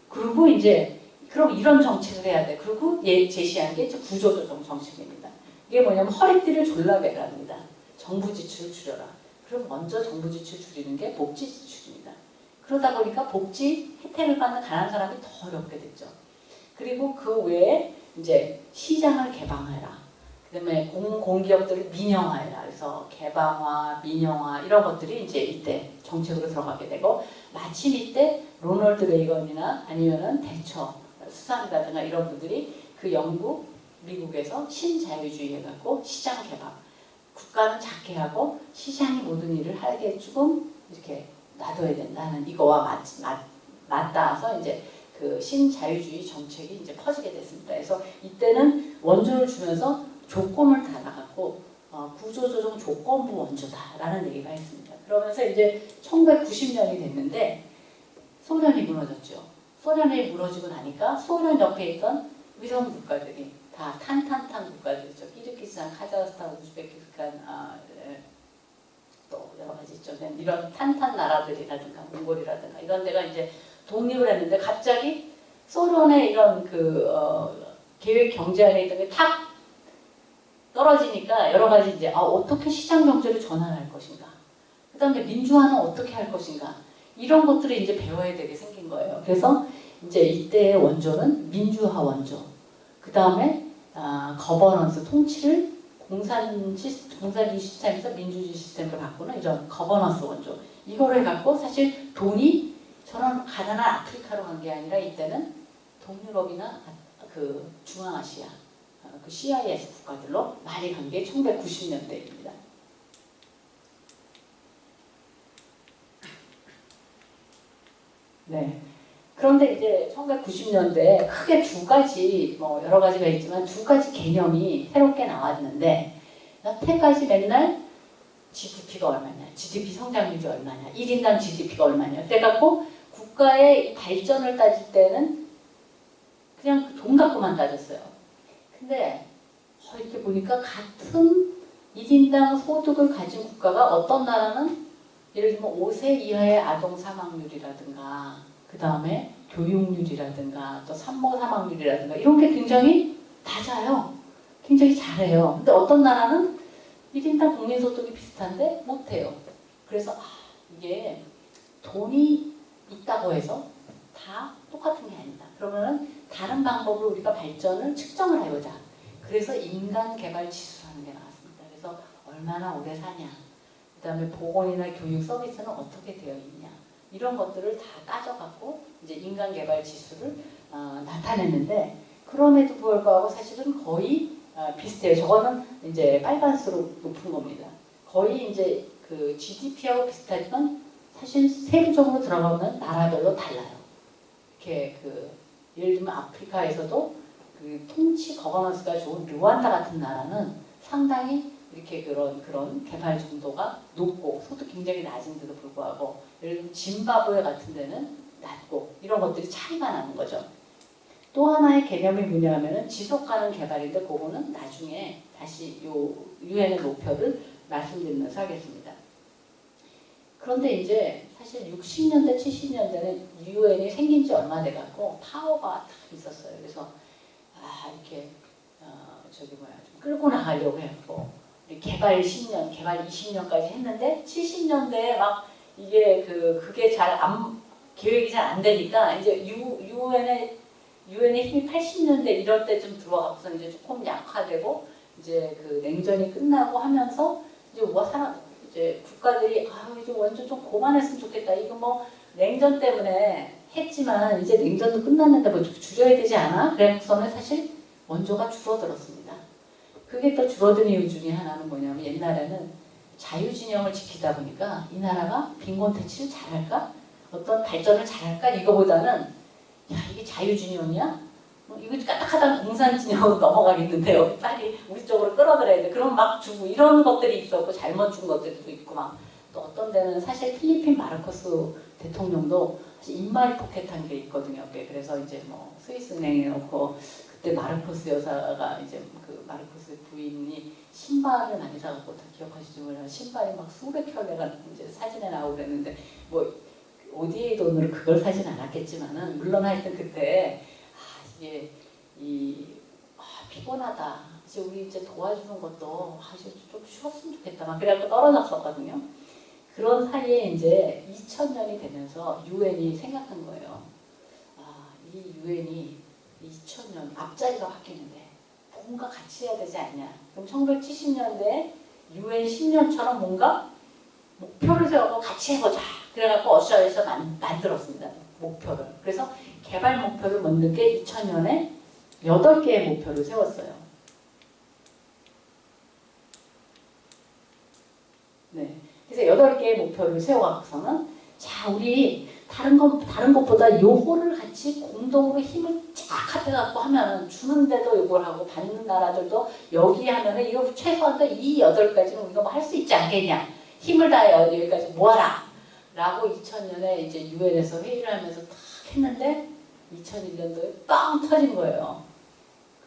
그리고 이제 그럼 이런 정책을 해야 돼. 그리고 제시한 게 구조조정 정책입니다. 이게 뭐냐면 허리띠를 졸라 매랍니다. 정부 지출을 줄여라. 그럼 먼저 정부 지출 줄이는 게 복지 지출입니다. 그러다 보니까 복지 혜택을 받는 가난한 사람이 더 어렵게 됐죠. 그리고 그 외에 이제 시장을 개방해라. 그 다음에 공기업들을 민영화해라. 그래서 개방화, 민영화 이런 것들이 이제 이때 정책으로 들어가게 되고 마침 이때 로널드 레이건이나 아니면은 대처, 수상이라든가 이런 분들이 그 영국, 미국에서 신자유주의 해갖고 시장 개방. 국가는 작게 하고 시장이 모든 일을 하게 조금 이렇게 놔둬야 된다는 이거와 맞닿아서 이제 그 신자유주의 정책이 이제 퍼지게 됐습니다. 그래서 이때는 원조를 주면서 조건을 달아갖고 구조조정 조건부 원조다라는 얘기가 있습니다. 그러면서 이제 1990년이 됐는데 소련이 무너졌죠. 소련이 무너지고 나니까 소련 옆에 있던 위성 국가들이 다 탄탄탄 국가들이죠. 키르기스탄, 카자흐스탄, 우즈베키스탄, 또 여러 가지 있죠. 이런 탄탄 나라들이라든가 몽골이라든가 이런 데가 이제 독립을 했는데 갑자기 소련의 이런 계획 경제안에 있던 게 탁 떨어지니까 여러 가지 이제 어떻게 시장 경제를 전환할 것인가, 그다음에 민주화는 어떻게 할 것인가 이런 것들을 이제 배워야 되게 생긴 거예요. 그래서 이제 이때의 원조는 민주화 원조, 그다음에 거버넌스 통치를 공산주의 시스템에서 민주주의 시스템으로 바꾸는 이런 거버넌스 원조, 이거를 갖고 사실 돈이 저런 가난한 아프리카로 간 게 아니라 이때는 동유럽이나 그 중앙아시아 그 CIS 국가들로 많이 간 게 1990년대입니다. 네. 그런데 이제 1990년대에 크게 두 가지, 뭐 여러 가지가 있지만 두 가지 개념이 새롭게 나왔는데, 여태까지 맨날 GDP가 얼마냐, GDP 성장률이 얼마냐, 1인당 GDP가 얼마냐, 그래갖고 국가의 발전을 따질 때는 그냥 돈 갖고만 따졌어요. 근데 이렇게 보니까 같은 1인당 소득을 가진 국가가 어떤 나라는 예를 들면 5세 이하의 아동 사망률이라든가 그 다음에 교육률이라든가 또 산모 사망률이라든가 이런 게 굉장히 낮아요. 굉장히 잘해요. 근데 어떤 나라는 1인당 국민소득이 비슷한데 못해요. 그래서 이게 돈이 있다고 해서 다 똑같은 게 아니다. 그러면은 다른 방법으로 우리가 발전을 측정을 해보자. 그래서 인간개발지수라는 게 나왔습니다. 그래서 얼마나 오래 사냐, 그 다음에 보건이나 교육 서비스는 어떻게 되어 있냐, 이런 것들을 다 따져갖고 이제 인간개발지수를 나타냈는데, 그럼에도 불구하고 사실은 거의 비슷해요. 저거는 이제 빨간수로 높은 겁니다. 거의 이제 그 GDP하고 비슷하지만 사실 세부적으로 들어가면 나라별로 달라요. 이렇게 예를 들면 아프리카에서도 그 통치 거버넌스가 좋은 르완다 같은 나라는 상당히 이렇게 그런 개발 정도가 높고 소득 굉장히 낮은데도 불구하고, 예를 들면 짐바브웨 같은 데는 낮고, 이런 것들이 차이가 나는 거죠. 또 하나의 개념이 뭐냐면은 지속가능 개발인데, 그거는 나중에 다시 요 유엔의 목표를 말씀드리면서 하겠습니다. 그런데 이제 사실 60년대, 70년대는 유엔이 생긴 지 얼마 돼 갖고 파워가 딱 있었어요. 그래서 이렇게 좀 끌고 나가려고 했고, 개발 10년, 개발 20년까지 했는데 70년대에 막 이게 그게 계획이 잘 안 되니까 이제 유엔의 힘이 80년대 이럴 때쯤 들어가고서 이제 조금 약화되고, 이제 그 냉전이 끝나고 하면서 이제 국가들이 이제 완전 좀 그만했으면 좋겠다. 이거 뭐 냉전 때문에 했지만 이제 냉전도 끝났는데 뭐 줄여야 되지 않아? 그래서는 사실 원조가 줄어들었습니다. 그게 또 줄어든 이유 중에 하나는 뭐냐면, 옛날에는 자유진영을 지키다 보니까 이 나라가 빈곤퇴치를 잘할까? 어떤 발전을 잘할까? 이거보다는 이게 자유진영이야? 이거 까딱하다 공산진영으로 넘어가겠는데요. 빨리 우리 쪽으로 끌어들여야 돼. 그럼 막 주고, 이런 것들이 있었고, 잘못 준 것들도 있고, 막 또 어떤 데는 사실 필리핀 마르코스 대통령도 입마리 포켓한 게 있거든요. 그래서 이제 뭐 스위스 은행에 놓고, 그때 마르코스 여사가 이제 그 마르코스 부인이 신발을 많이 사갖고, 다 기억하시죠? 신발이 막 수백 켤레가 이제 사진에 나오고 그랬는데, 뭐 ODA 돈으로 그걸 사진 않았겠지만은, 물론 하여튼 그때 이게 피곤하다. 이제 우리 이제 도와주는 것도 이제 좀 쉬었으면 좋겠다. 막 그래갖고 떨어졌었거든요. 그런 사이에 이제 2000년이 되면서 유엔이 생각한 거예요. 이 유엔이 2000년 앞자리가 바뀌는데 뭔가 같이 해야 되지 않냐. 그럼 1970년대에 유엔 10년처럼 뭔가 목표를 세우고 같이 해보자. 그래갖고 어시아에서 만들었습니다. 목표를. 그래서 개발 목표를 만든 게 2000년에 8개의 목표를 세웠어요. 네. 그래서 8개의 목표를 세워갖고서는, 자, 우리 다른 것보다 요거를 같이 공동으로 힘을 쫙 쫙 해갖고 하면은 주는데도 이걸 하고 받는 나라들도 여기 하면은 이거 최소한도 이 8가지는 우리가 뭐 할 수 있지 않겠냐. 힘을 다해 여기까지 모아라. 라고 2000년에 이제 유엔에서 회의를 하면서 딱 했는데 2001년도에 빵 터진 거예요.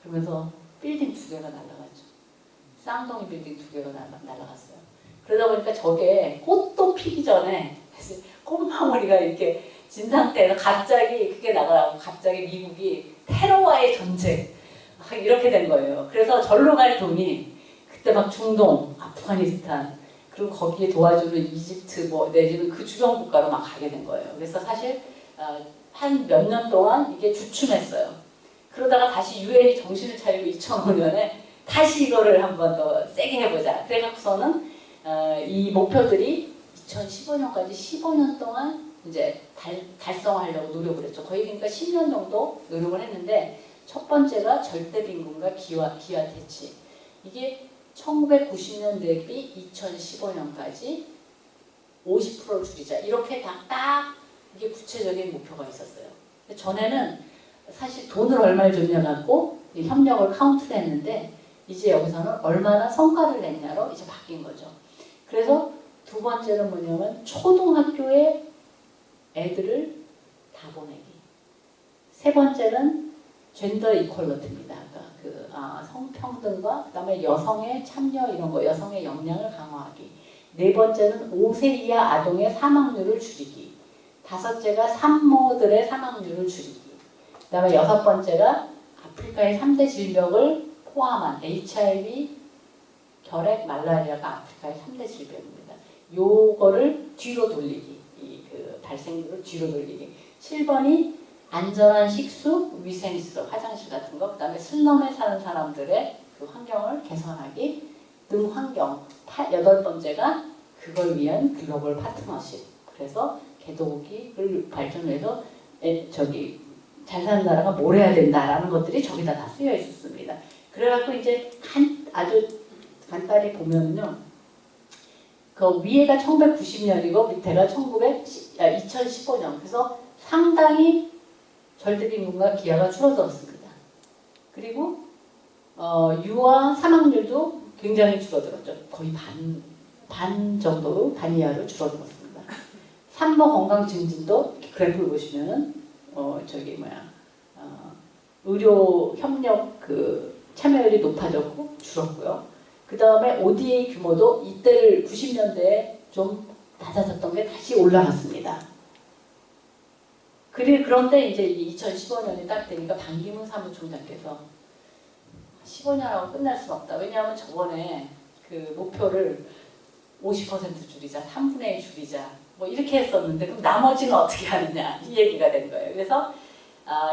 그러면서 빌딩 2개가 날아갔죠. 쌍둥이 빌딩 2개가 날아갔어요. 그러다 보니까 저게 꽃도 피기 전에 꽃망울이가 이렇게 진 상태에서 갑자기 그게 나가고 갑자기 미국이 테러와의 전쟁 이렇게 된 거예요. 그래서 절로 갈 돈이 그때 막 중동, 아프가니스탄 그리고 거기에 도와주는 이집트 뭐 내지는 그 주변 국가로 막 가게 된 거예요. 그래서 사실 한 몇 년 동안 이게 주춤했어요. 그러다가 다시 유엔이 정신을 차리고 2005년에 다시 이거를 한 번 더 세게 해보자. 그래갖고서는 이 목표들이 2015년까지 15년 동안 이제 달성하려고 노력을 했죠. 거의 그러니까 10년 정도 노력을 했는데 첫 번째가 절대 빈곤과 기아 퇴치. 이게 1990년 대비 2015년까지 50%를 줄이자. 이렇게 딱 이게 구체적인 목표가 있었어요. 전에는 사실 돈을 얼마를 줬냐 갖고 협력을 카운트를 했는데 이제 여기서는 얼마나 성과를 냈냐로 이제 바뀐 거죠. 그래서 두 번째는 뭐냐면 초등학교에 애들을 다 보내기. 세 번째는 젠더 이퀄리티입니다. 그러니까 성평등과 그다음에 여성의 참여 이런 거, 여성의 역량을 강화하기. 네 번째는 5세 이하 아동의 사망률을 줄이기. 다섯째가 산모들의 사망률을 줄이기. 그다음에 여섯 번째가 아프리카의 3대 질병을 포함한 HIV, 결핵, 말라리아가 아프리카의 3대 질병입니다. 요거를 뒤로 돌리기. 그 발생률을 뒤로 돌리기. 7번이 안전한 식수, 위생시설, 화장실 같은 거, 그 다음에 슬럼에 사는 사람들의 그 환경을 개선하기 등 환경. 8번째가 그걸 위한 글로벌 파트너십. 그래서 개도국을 발전해서 잘 사는 나라가 뭘 해야 된다라는 것들이 저기다 다 쓰여 있었습니다. 그래갖고 이제 아주 간단히 보면요. 그 위에가 1990년이고 밑에가 2015년. 그래서 상당히 절대빈곤과 기아가 줄어들었습니다. 그리고 유아 사망률도 굉장히 줄어들었죠. 거의 반 정도로 반 이하로 줄어들었습니다. 산모 건강 증진도 그래프를 보시면은 의료 협력 그 참여율이 높아졌고 줄었고요. 그 다음에 ODA 규모도 이때를 90년대에 좀 낮아졌던 게 다시 올라갔습니다. 그런데 이제 2015년이 딱 되니까 반기문 사무총장께서 15년하고 끝날 수는 없다. 왜냐하면 저번에 그 목표를 50% 줄이자, 3분의 1 줄이자 뭐 이렇게 했었는데 그럼 나머지는 어떻게 하느냐 이 얘기가 된 거예요. 그래서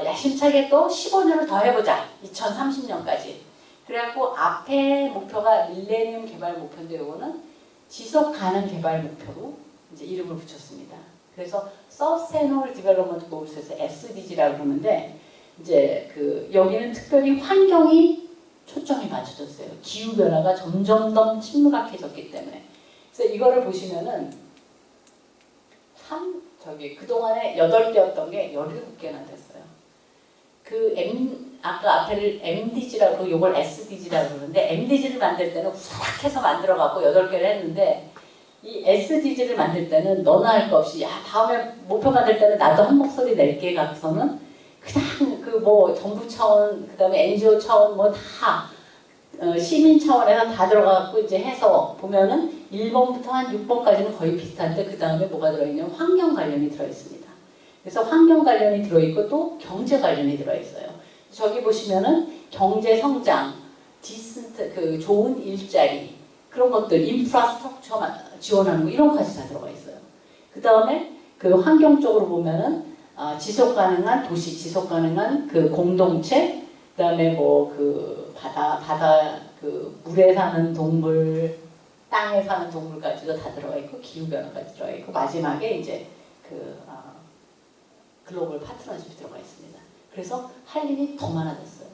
야심차게 또 15년을 더 해보자. 2030년까지. 그래갖고 앞에 목표가 밀레니엄 개발 목표인데 이거는 지속 가능 개발 목표로 이제 이름을 붙였습니다. 그래서 Sustainable Development Goals에서 SDG라고 그러는데 이제 여기는 특별히 환경이 초점이 맞춰졌어요. 기후 변화가 점점 더 심각해졌기 때문에. 그래서 이거를 보시면은 그동안에 8개였던 게 17개나 됐어요. 아까 앞에를 MDG라고 이걸 SDG라고 그러는데 MDG를 만들 때는 후락해서 만들어갖고 8개를 했는데 이 SDG를 만들 때는 너나 할 거 없이 다음에 목표 만들 때는 나도 한 목소리 낼게 갖고서는 그냥 정부 차원 그 다음에 NGO 차원 다 시민 차원에서 다 들어가갖고 이제 해서 보면은 1번부터 한 6번까지는 거의 비슷한데 그 다음에 뭐가 들어있냐면 환경 관련이 들어있습니다. 그래서 환경 관련이 들어있고 또 경제 관련이 들어있어요. 저기 보시면은 경제 성장, 좋은 일자리 그런 것들, 인프라스트럭처 지원하는 거 이런 것까지 다 들어가 있어요. 그 다음에 그 환경 쪽으로 보면은 지속 가능한 도시, 지속 가능한 그 공동체, 그 다음에 바다 물에 사는 동물, 땅에 사는 동물까지도 다 들어가 있고 기후 변화까지 들어가 있고 마지막에 이제 글로벌 파트너십이 들어가 있습니다. 그래서 할 일이 더 많아졌어요.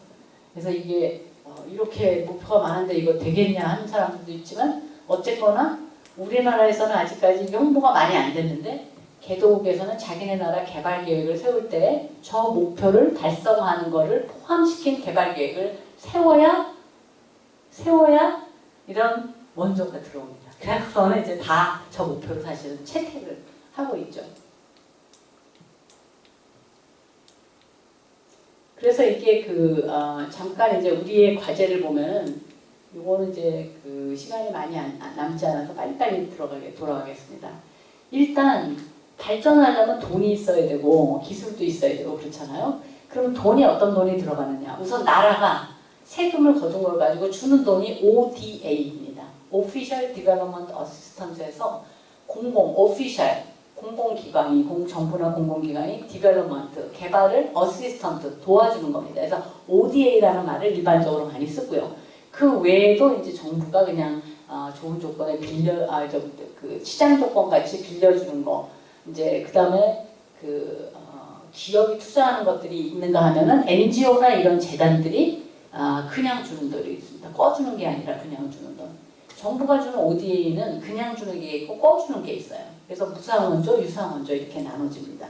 그래서 이게 이렇게 목표가 많은데 이거 되겠냐 하는 사람들도 있지만 어쨌거나 우리나라에서는 아직까지 이게 홍보가 많이 안 됐는데 개도국에서는 자기네 나라 개발 계획을 세울 때 저 목표를 달성하는 것을 포함시킨 개발 계획을 세워야 이런 원조가 들어옵니다. 그래서는 이제 다 저 목표를 사실은 채택을 하고 있죠. 그래서 이게 잠깐 이제 우리의 과제를 보면은 요거는 이제 시간이 많이 남지 않아서 빨리빨리 돌아가겠습니다. 일단 발전하려면 돈이 있어야 되고 기술도 있어야 되고 그렇잖아요. 그럼 어떤 돈이 들어가느냐? 우선 나라가 세금을 거둔 걸 가지고 주는 돈이 ODA입니다. Official Development Assistance에서 공공기관이 정부나 공공기관이 디벨롭먼트 개발을 어시스턴트 도와주는 겁니다. 그래서 ODA라는 말을 일반적으로 많이 쓰고요. 그 외에도 이제 정부가 그냥 좋은 조건에 시장 조건 같이 빌려주는 거, 이제 그 다음에 기업이 투자하는 것들이 있는가 하면은 NGO나 이런 재단들이 그냥 주는 돈이 있습니다. 꺼주는 게 아니라 그냥 주는 돈. 정부가 주는 ODA는 그냥 주는 게 있고 꺼주는 게 있어요. 그래서 무상원조, 유상원조 이렇게 나눠집니다.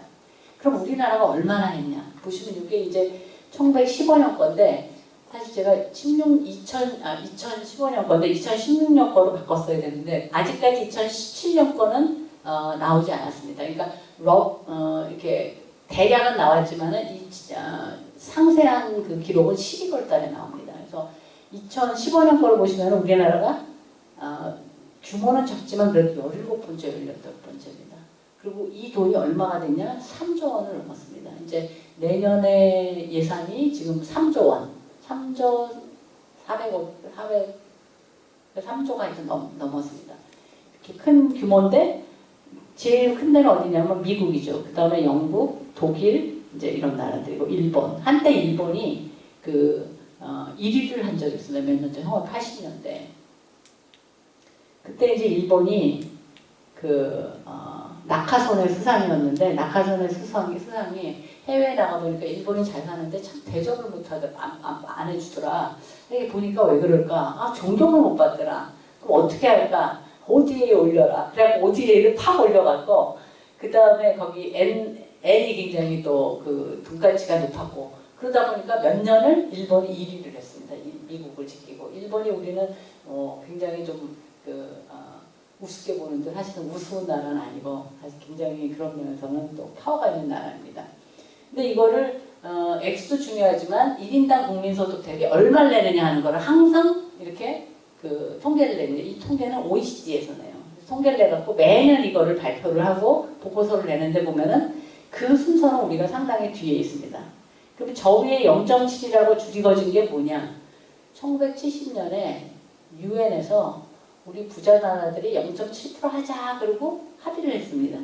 그럼 우리나라가 얼마나 했냐? 보시면 이게 이제 1915년 건데 사실 제가 2015년 건데 2016년 거로 바꿨어야 되는데 아직까지 2017년 거는 나오지 않았습니다. 그러니까 이렇게 대략은 나왔지만은 상세한 그 기록은 12월 달에 나옵니다. 그래서 2015년 거를 보시면 우리나라가 규모는 적지만 그래도 17번째, 18번째입니다. 그리고 이 돈이 얼마가 됐냐? 3조 원을 넘었습니다. 이제 내년에 예산이 지금 3조 원, 3조 3조가 이제 넘었습니다. 이렇게 큰 규모인데 제일 큰 데는 어디냐면 미국이죠. 그 다음에 영국, 독일, 이제 이런 나라들이고 일본. 한때 일본이 1위를 한 적이 있습니다. 몇 년 전에 1980년대. 그때 이제 일본이 낙하선의 수상이었는데 낙하선의 수상이 해외에 나가보니까 일본이 잘 사는데 참 대접을 안 해주더라. 이게 보니까 왜 그럴까? 존경을 못 받더라. 그럼 어떻게 할까? ODA에 올려라. 그래갖고 ODA를 팍 올려갖고 그 다음에 거기 N이 굉장히 또 돈가치가 높았고 그러다 보니까 몇 년을 일본이 1위를 했습니다. 미국을 지키고 일본이 우리는 굉장히 좀 우습게 보는 듯 사실은 우스운 나라는 아니고 사실 굉장히 그런 면에서는 또 파워가 있는 나라입니다. 근데 이거를 액수도 중요하지만 1인당 국민소득 대비 얼마를 내느냐 하는 거를 항상 이렇게 통계를 내는데 이 통계는 OECD에서 내요. 통계를 내갖고 매년 이거를 발표를 하고 보고서를 내는데 보면은 그 순서는 우리가 상당히 뒤에 있습니다. 그럼 저 위에 0.7이라고 줄이거진 게 뭐냐? 1970년에 유엔에서 우리 부자 나라들이 0.7% 하자 그러고 합의를 했습니다.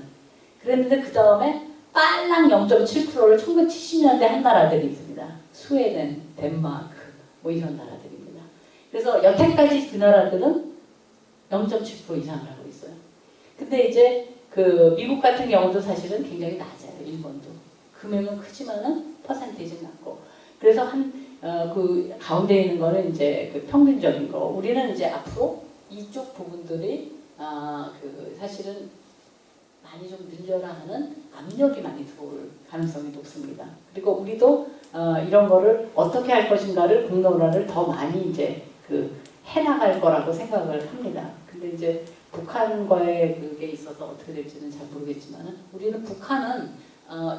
그랬는데 그 다음에 빨랑 0.7%를 1970년대 한 나라들이 있습니다. 스웨덴, 덴마크 뭐 이런 나라들입니다. 그래서 여태까지 그 나라들은 0.7% 이상을 하고 있어요. 근데 이제 미국 같은 경우도 사실은 굉장히 낮아요. 일본도. 금액은 크지만은 퍼센테이지는 낮고. 그래서 가운데 있는 거는 이제 평균적인 거. 우리는 이제 앞으로 이쪽 부분들이 사실은 많이 좀 늘려라 하는 압력이 많이 들어올 가능성이 높습니다. 그리고 우리도 이런 거를 어떻게 할 것인가를 공론화를 더 많이 이제 해나갈 거라고 생각을 합니다. 근데 이제 북한과의 그게 있어서 어떻게 될지는 잘 모르겠지만 우리는 북한은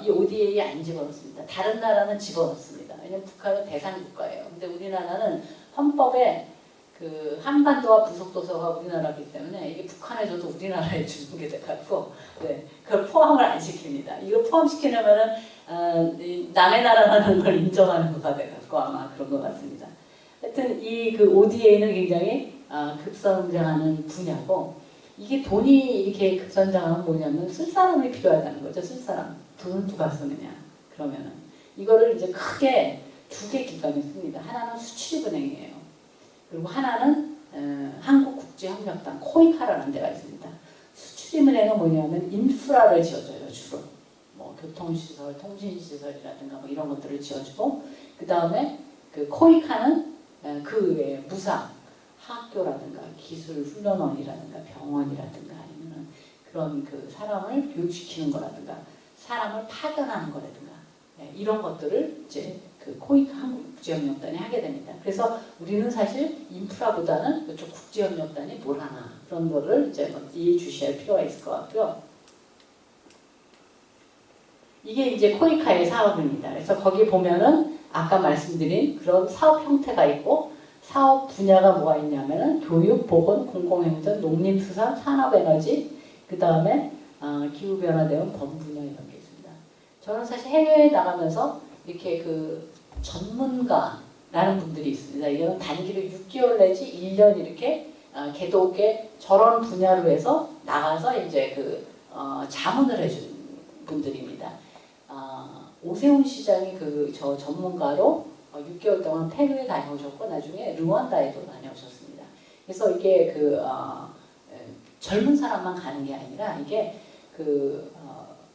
이 ODA에 안 집어넣습니다. 다른 나라는 집어넣습니다. 왜냐면 북한은 대상 국가예요. 근데 우리나라는 헌법에 한반도와 부속도서가 우리나라이기 때문에 이게 북한에 줘도 우리나라에 주는 게 돼갖고 그걸 포함을 안 시킵니다. 이걸 포함시키려면은 남의 나라라는 걸 인정하는 거가 돼갖고 아마 그런 것 같습니다. 하여튼 이 ODA는 굉장히 급성장하는 분야고 이게 돈이 이렇게 급성장하면 뭐냐면 쓸 사람이 필요하다는 거죠. 쓸 사람. 돈을 누가 쓰느냐. 그러면은 이거를 이제 크게 두 개 기관이 씁니다. 하나는 수출입은행이에요. 그리고 하나는 한국국제협력단 코이카라는 데가 있습니다. 수출입은행은 뭐냐면 인프라를 지어줘요. 주로 뭐 교통시설, 통신시설이라든가 뭐 이런 것들을 지어주고 그 다음에 코이카는 그 외에 무상 학교라든가 기술훈련원이라든가 병원이라든가 아니면 그런 그 사람을 교육시키는 거라든가 사람을 파견하는 거라든가 이런 것들을 이제 그 코이카 한국국제협력단이 하게 됩니다. 그래서 우리는 사실 인프라보다는 이쪽 국제협력단이 뭘 하나 그런 거를 이제 이해주셔야 필요가 있을 것 같고요. 이게 이제 코이카의 사업입니다. 그래서 거기 보면은 아까 말씀드린 그런 사업 형태가 있고 사업 분야가 뭐가 있냐면은 교육, 보건, 공공행정, 농림수산, 산업에너지, 그 다음에 기후변화 대응 범분야 이런 게 있습니다. 저는 사실 해외에 나가면서 이렇게 그 전문가라는 분들이 있습니다. 이건 단기로 6개월 내지 1년 이렇게 개도계 저런 분야로 해서 나가서 이제 그 자문을 해준 분들입니다. 오세훈 시장이 저 전문가로 6개월 동안 페루에 다녀오셨고 나중에 르완다에도 다녀오셨습니다. 그래서 이게 젊은 사람만 가는 게 아니라 이게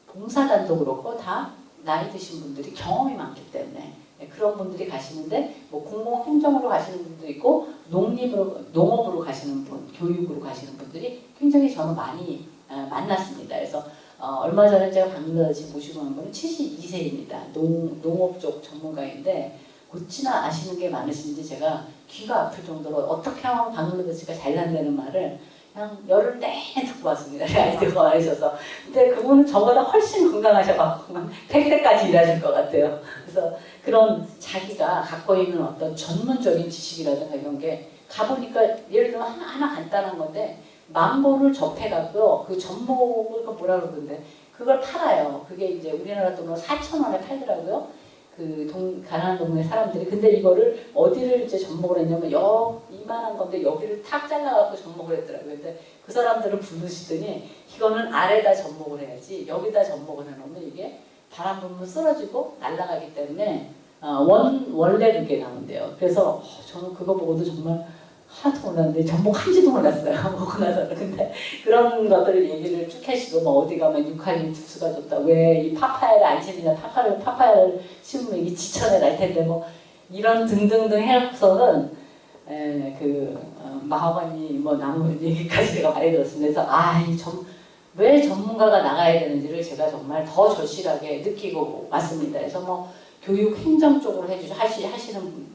봉사단도 그렇고 다 나이 드신 분들이 경험이 많기 때문에 그런 분들이 가시는데 뭐 공공행정으로 가시는 분도 있고 농업으로 가시는 분, 교육으로 가시는 분들이 굉장히 저는 많이 만났습니다. 그래서 얼마 전에 제가 방글라데시 모시고 간 분은 72세입니다. 농업 쪽 전문가인데 어찌나 아시는 게 많으신지 제가 귀가 아플 정도로 어떻게 하면 방글라데시가 잘난다는 말을 그냥 열흘 내내 듣고 왔습니다. 아이들과 와주셔서. 근데 그분은 저보다 훨씬 건강하셔갖고 100세까지 일하실 것 같아요. 그래서 그런 자기가 갖고 있는 어떤 전문적인 지식이라든가 이런 게 가보니까 예를 들면 하나 간단한 건데 망고를 접해갖고 그 전복을 뭐라 그러던데 그걸 팔아요. 그게 이제 우리나라 돈으로 4,000원에 팔더라고요. 가난한 동네 사람들이. 근데 이거를 어디를 이제 접목을 했냐면 이만한 건데 여기를 탁 잘라갖고 접목을 했더라고요. 근데 그 사람들을 부르시더니 이거는 아래다 접목을 해야지 여기다 접목을 해놓으면 이게 바람 불면 쓰러지고 날아가기 때문에 원래 그게 나온대요. 그래서 저는 그거 보고도 정말 하나도 몰랐는데 접목한지도 몰랐어요. 먹고 나서는. 근데 그런 것들을 얘기를 쭉 하시고 뭐 어디 가면 유칼립 주스가 좋다. 왜 이 파파야를 안 심냐. 파파야를 심으면 이게 지천에 날 텐데 뭐 이런 등등등 해서는 마하바니 뭐 나무 얘기까지 제가 많이 들었습니다. 그래서 왜 전문가가 나가야 되는지를 제가 정말 더 절실하게 느끼고 왔습니다. 그래서 뭐 교육 행정 쪽으로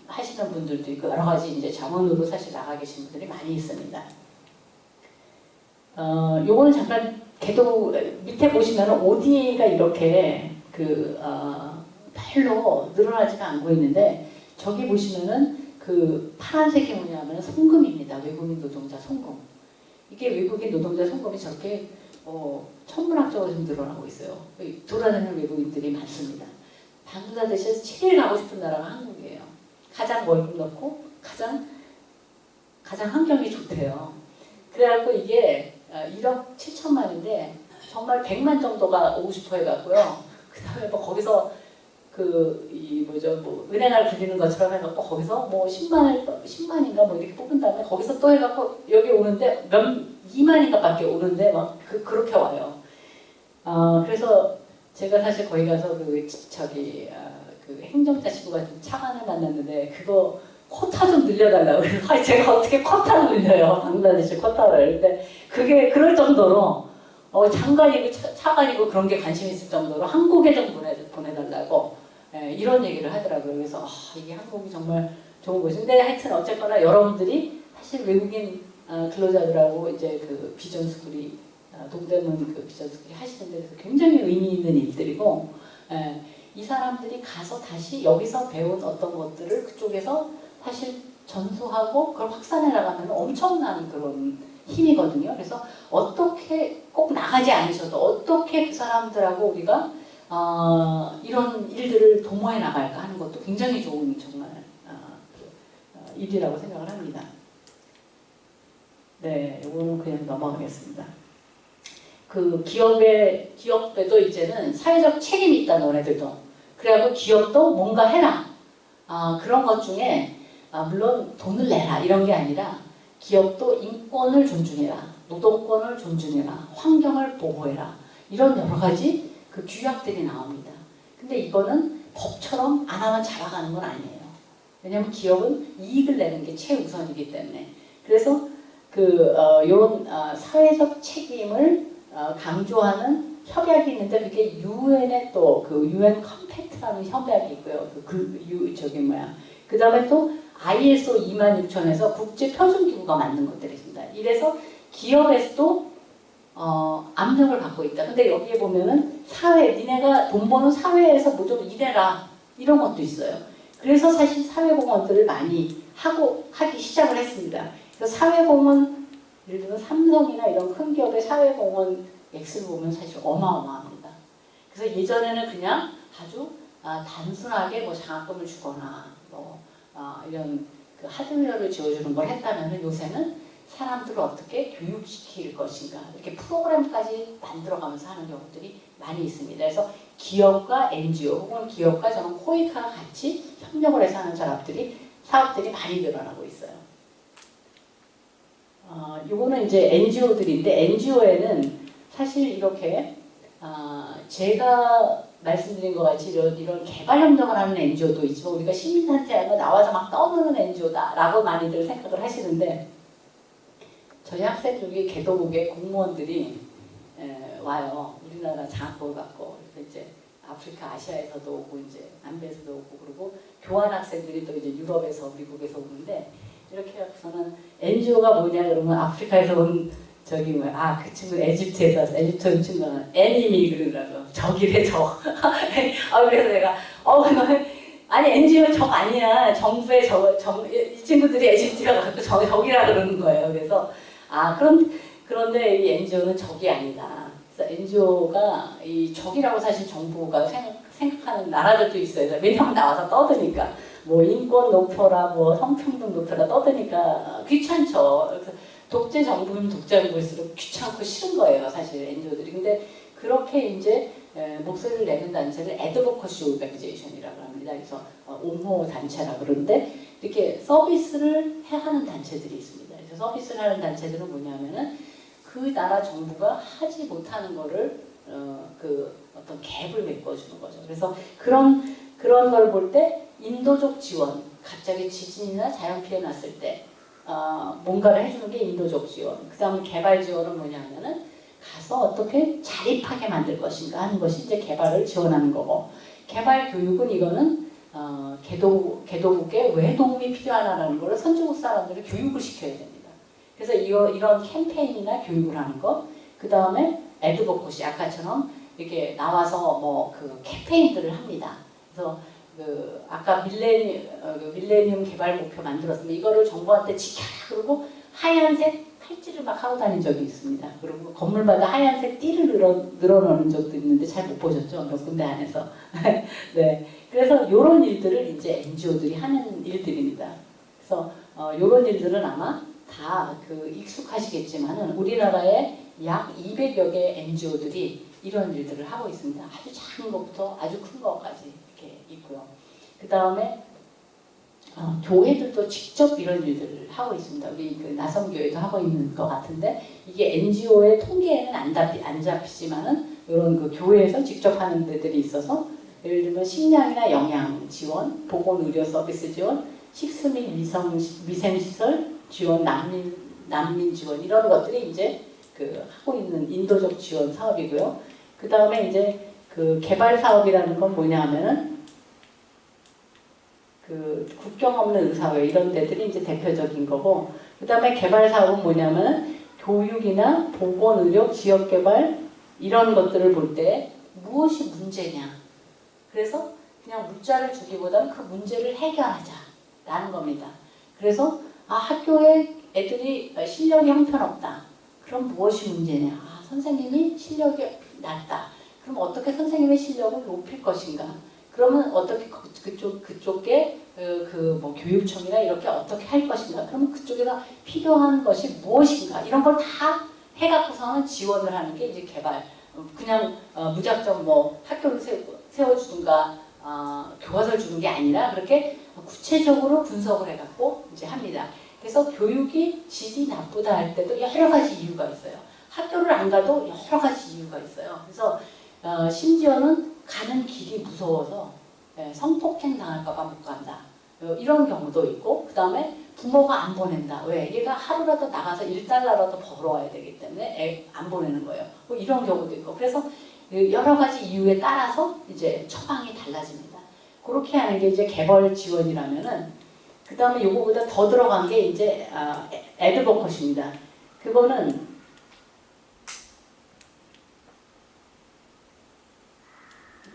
하시는 분들도 있고 여러 가지 이제 자문으로 사실 나가 계신 분들이 많이 있습니다. 요거는 잠깐 밑에 보시면 ODA가 이렇게 별로 늘어나지가 않고 있는데 저기 보시면은 파란색이 뭐냐면 송금입니다. 외국인 노동자 송금. 이게 외국인 노동자 송금이 저렇게 천문학적으로 좀 늘어나고 있어요. 돌아다니는 외국인들이 많습니다. 방글라데시에서 제일 가고 싶은 나라가 한국이에요. 가장 월급 높고 가장 환경이 좋대요. 그래갖고 이게 1억 7천만인데 정말 100만 정도가 오고 싶어 해갖고요. 그 다음에 뭐 거기서 은행을 굴리는 것처럼 해갖고 거기서 뭐 10만인가 뭐 이렇게 뽑은 다음에 거기서 또 해갖고 여기 오는데 2만인가 밖에 오는데 막 그렇게 와요. 그래서 제가 사실 거기 가서 행정자 친구가 좀 차관을 만났는데 그거 쿼타 좀 늘려달라고. 그래서 제가 어떻게 쿼타를 늘려요. 방글라데시 쿼타를. 근데 그게 그럴 정도로 장관이고 차관이고 그런 게 관심 있을 정도로 한국에 좀 보내달라고 이런 얘기를 하더라고요. 그래서 이게 한국이 정말 좋은 곳인데 하여튼 어쨌거나 여러분들이 사실 외국인 근로자들하고 이제 비전 스쿨이 동대문 비전 스쿨이 하시는 데서 굉장히 의미 있는 일들이고 이 사람들이 가서 다시 여기서 배운 어떤 것들을 그쪽에서 사실 전수하고 그걸 확산해 나가면 엄청난 그런 힘이거든요. 그래서 어떻게 꼭 나가지 않으셔도 어떻게 그 사람들하고 우리가 이런 일들을 도모해 나갈까 하는 것도 굉장히 좋은 정말 일이라고 생각을 합니다. 네, 이거는 그냥 넘어가겠습니다. 기업에도 이제는 사회적 책임이 있다, 너네들도. 그래갖고 기업도 뭔가 해라. 그런 것 중에, 물론 돈을 내라, 이런 게 아니라, 기업도 인권을 존중해라, 노동권을 존중해라, 환경을 보호해라. 이런 여러 가지 규약들이 나옵니다. 근데 이거는 법처럼 안 하면 잡아가는 건 아니에요. 왜냐하면 기업은 이익을 내는 게 최우선이기 때문에. 그래서 이런 사회적 책임을 강조하는 협약이 있는데 그게 유엔의 또 그 유엔 컴팩트라는 협약이 있고요. 그 다음에 또 ISO 26000에서 국제표준기구가 만든 것들이 있습니다. 이래서 기업에서도 압력을 받고 있다. 근데 여기에 보면은 사회, 니네가 돈 버는 사회에서 뭐 좀 일해라 이런 것도 있어요. 그래서 사실 사회공헌들을 많이 하기 시작을 했습니다. 그래서 사회공헌, 예를 들면 삼성이나 이런 큰 기업의 사회공헌 액수를 보면 사실 어마어마합니다. 그래서 예전에는 그냥 아주 단순하게 뭐 장학금을 주거나 이런 그 하드웨어를 지어주는 걸 했다면 요새는 사람들을 어떻게 교육시킬 것인가 이렇게 프로그램까지 만들어가면서 하는 경우들이 많이 있습니다. 그래서 기업과 NGO 혹은 기업과 저는 코이카가 같이 협력을 해서 하는 사업들이 많이 늘어나고 있어요. 요거는 이제 NGO들인데 NGO에는 사실 이렇게 제가 말씀드린 것 같이 이런 개발협력을 하는 NGO도 있지만 우리가 시민단체가 나와서 막 떠드는 NGO다라고 많이들 생각을 하시는데 저희 학생 중에 개도국의 공무원들이 와요. 우리나라 장학금을 받고 그래서 이제 아프리카, 아시아에서도 오고 이제 남미에서도 오고 그리고 교환 학생들이 또 이제 유럽에서 미국에서 오는데 이렇게 해서는 NGO가 뭐냐 그러면 아프리카에서 온 그 친구는 에집트에서 에집트 온 친구는 애니미 그러더라고. 적이래 적. 그래서 내가 아니 NGO 적 아니야. 정부의 이 친구들이 에집트가 갖고 적이라 그러는 거예요. 그래서 그런데 이 NGO는 적이 아니다. 그래서 NGO가 이 적이라고 사실 정부가 생각하는 나라들도 있어요. 왜냐하면 나와서 떠드니까 뭐 인권 높여라, 뭐 성평등 높여라 떠드니까 귀찮죠. 그래서 독재 정부는 독재 정부일수록 귀찮고 싫은 거예요, 사실 NGO들이. 근데 그렇게 이제 목소리를 내는 단체를 애드보커시 오르가니제이션이라고 합니다. 그래서 옹호 단체라 그러는데 이렇게 서비스를 하는 단체들이 있습니다. 그래서 서비스를 하는 단체들은 뭐냐면은 그 나라 정부가 하지 못하는 거를 어떤 갭을 메꿔주는 거죠. 그래서 그런 걸 볼 때 인도적 지원, 갑자기 지진이나 자연 피해 났을 때 뭔가를 해주는 게 인도적 지원. 그 다음에 개발 지원은 뭐냐면은 가서 어떻게 자립하게 만들 것인가 하는 것이 이제 개발을 지원하는 거고, 개발 교육은 이거는 개도국에 왜 도움이 필요하냐라는 걸 선진국 사람들을 교육을 시켜야 됩니다. 그래서 이런 캠페인이나 교육을 하는 것, 그 다음에 애드보커시 아까처럼 이렇게 나와서 뭐 그 캠페인들을 합니다. 그래서 아까 밀레니엄 개발 목표 만들었으면 이거를 정부한테 지켜라 그러고 하얀색 팔찌를 막 하고 다닌 적이 있습니다. 그리고 건물마다 하얀색 띠를 늘어놓는 적도 있는데 잘 못 보셨죠? 몇 군데 안에서. 네. 그래서 이런 일들을 이제 NGO들이 하는 일들입니다. 그래서 이런 일들은 아마 다 익숙하시겠지만은 우리나라에 약 200여 개 NGO들이 이런 일들을 하고 있습니다. 아주 작은 것부터 아주 큰 것까지 이렇게 있고요. 그 다음에 교회들도 직접 이런 일들을 하고 있습니다. 우리 나섬교회도 하고 있는 것 같은데 이게 NGO의 통계에는 안 잡히지만은 이런 교회에서 직접 하는 데들이 있어서 예를 들면 식량이나 영양 지원, 보건 의료 서비스 지원, 식수 및 위생시설 지원, 난민 지원 이런 것들이 이제 하고 있는 인도적 지원 사업이고요. 그 다음에 이제 개발 사업이라는 건 뭐냐 하면은 국경 없는 의사회 이런 데들이 이제 대표적인 거고, 그 다음에 개발 사업은 뭐냐면 교육이나 보건, 의료, 지역 개발 이런 것들을 볼 때 무엇이 문제냐. 그래서 그냥 문자를 주기보다는 그 문제를 해결하자라는 겁니다. 그래서 학교에 애들이 실력이 형편없다. 그럼 무엇이 문제냐. 선생님이 실력이 낮다. 그럼 어떻게 선생님의 실력을 높일 것인가. 그러면 어떻게 그쪽에 뭐 교육청이나 이렇게 어떻게 할 것인가. 그러면 그쪽에다 필요한 것이 무엇인가. 이런 걸 다 해갖고서는 지원을 하는 게 이제 개발. 그냥 무작정 뭐 학교를 세워주든가 교과서를 주는 게 아니라 그렇게 구체적으로 분석을 해갖고 이제 합니다. 그래서 교육이 질이 나쁘다 할 때도 여러 가지 이유가 있어요. 학교를 안 가도 여러 가지 이유가 있어요. 그래서 심지어는 가는 길이 무서워서 성폭행 당할까봐 못 간다. 이런 경우도 있고, 그 다음에 부모가 안 보낸다. 왜? 얘가 하루라도 나가서 1달러라도 벌어와야 되기 때문에 애 안 보내는 거예요. 뭐 이런 경우도 있고. 그래서 여러 가지 이유에 따라서 이제 처방이 달라집니다. 그렇게 하는 게 이제 개벌 지원이라면은, 그 다음에 요거보다 더 들어간 게 이제 애드버컷입니다. 그거는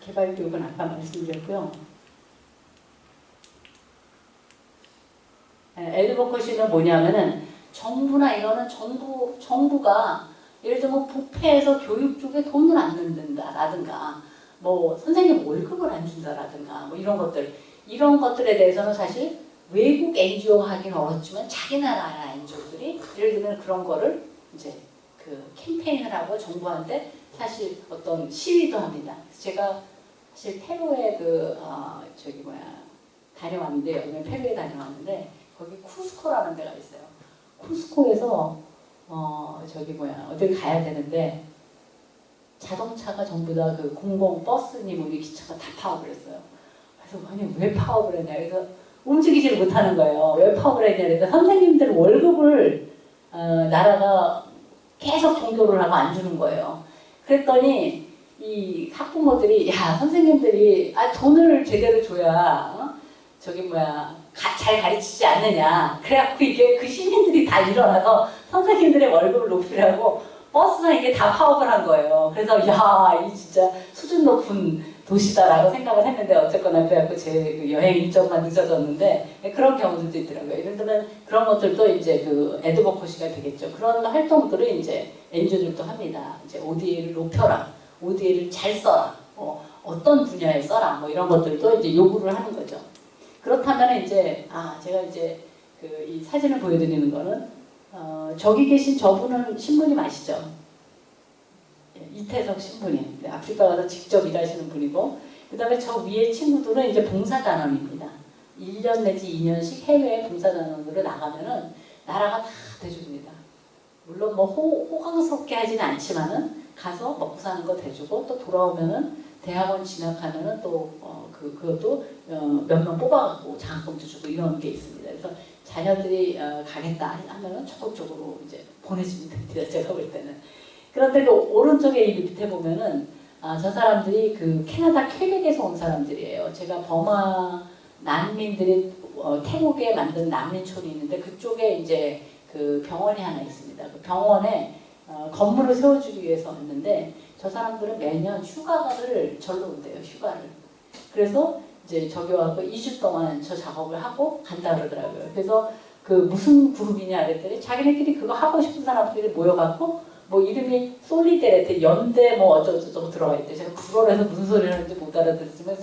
개발교육은 아까 말씀드렸고요. 애드버컷이는 뭐냐면은 정부나 이거는 전부 정부가 예를 들면 부패해서 교육 쪽에 돈을 안 넣는다라든가 뭐 선생님 월급을 안 준다라든가 뭐 이런 것들에 대해서는 사실 외국 NGO가 하긴 어렵지만 자기 나라 NGO들이 예를 들면 그런 거를 이제 그 캠페인을 하고 정부한테 사실 어떤 시위도 합니다. 제가 사실 페루에 다녀왔는데 여기는 페루에 다녀왔는데 거기 쿠스코라는 데가 있어요. 쿠스코에서 어딜 가야 되는데 자동차가 전부 다 그 공공 버스니 우리 기차가 다 파업을 했어요. 그래서 아니 왜 파업을 했냐. 그래서 움직이지를 못하는 거예요. 왜 파업을 했냐. 그래서 선생님들 월급을 나라가 계속 종교를 하고 안 주는 거예요. 그랬더니 이 학부모들이 야 선생님들이 돈을 제대로 줘야 잘 가르치지 않느냐. 그래갖고 이게 그 시민들이 다 일어나서 선생님들의 월급을 높이려고 버스나 이게 다 파업을 한 거예요. 그래서 야, 이 진짜 수준 높은 도시다라고 생각을 했는데 어쨌거나 그래갖고 제 여행 일정만 늦어졌는데 그런 경우들도 있더라고요. 예를 들면 그런 것들도 이제 그 애드버커시가 되겠죠. 그런 활동들을 이제 NGO들도 합니다. 이제 ODA를 높여라, ODA를 잘 써라, 어떤 분야에 써라, 뭐 이런 것들도 이제 요구를 하는 거죠. 그렇다면 이제 제가 이제 이 사진을 보여드리는 거는 저기 계신 저분은 신부님 아시죠? 이태석 신부님. 아프리카 가서 직접 일하시는 분이고, 그 다음에 저 위에 친구들은 이제 봉사단원입니다. 1년 내지 2년씩 해외에 봉사단원으로 나가면은 나라가 다 대줍니다. 물론 뭐 호강스럽게 하지는 않지만은 가서 먹고 사는 거 대주고 또 돌아오면은 대학원 진학하면은 또 그것도 몇 명 뽑아갖고 장학금도 주고 이런 게 있습니다. 그래서 자녀들이 가겠다 하면은 적극적으로 이제 보내주면 됩니다. 제가 볼 때는. 그런데 그 오른쪽에 이 밑에 보면은 저 사람들이 그 캐나다 퀘벡에서 온 사람들이에요. 제가 버마 난민들이 태국에 만든 난민촌이 있는데 그쪽에 이제 그 병원이 하나 있습니다. 그 병원에 건물을 세워주기 위해서 왔는데 저 사람들은 매년 휴가를 절로 온대요. 휴가를. 그래서 이제 저기 와서 2주 동안 저 작업을 하고 간다 그러더라고요. 그래서 그 무슨 그룹이냐 그랬더니 자기네끼리 그거 하고 싶은 사람들이 모여갖고 뭐 이름이 솔리데레테 연대 뭐 어쩌고저쩌고 들어가 있대. 제가 불어에서 무슨 소리를 하는지 못 알아들었지만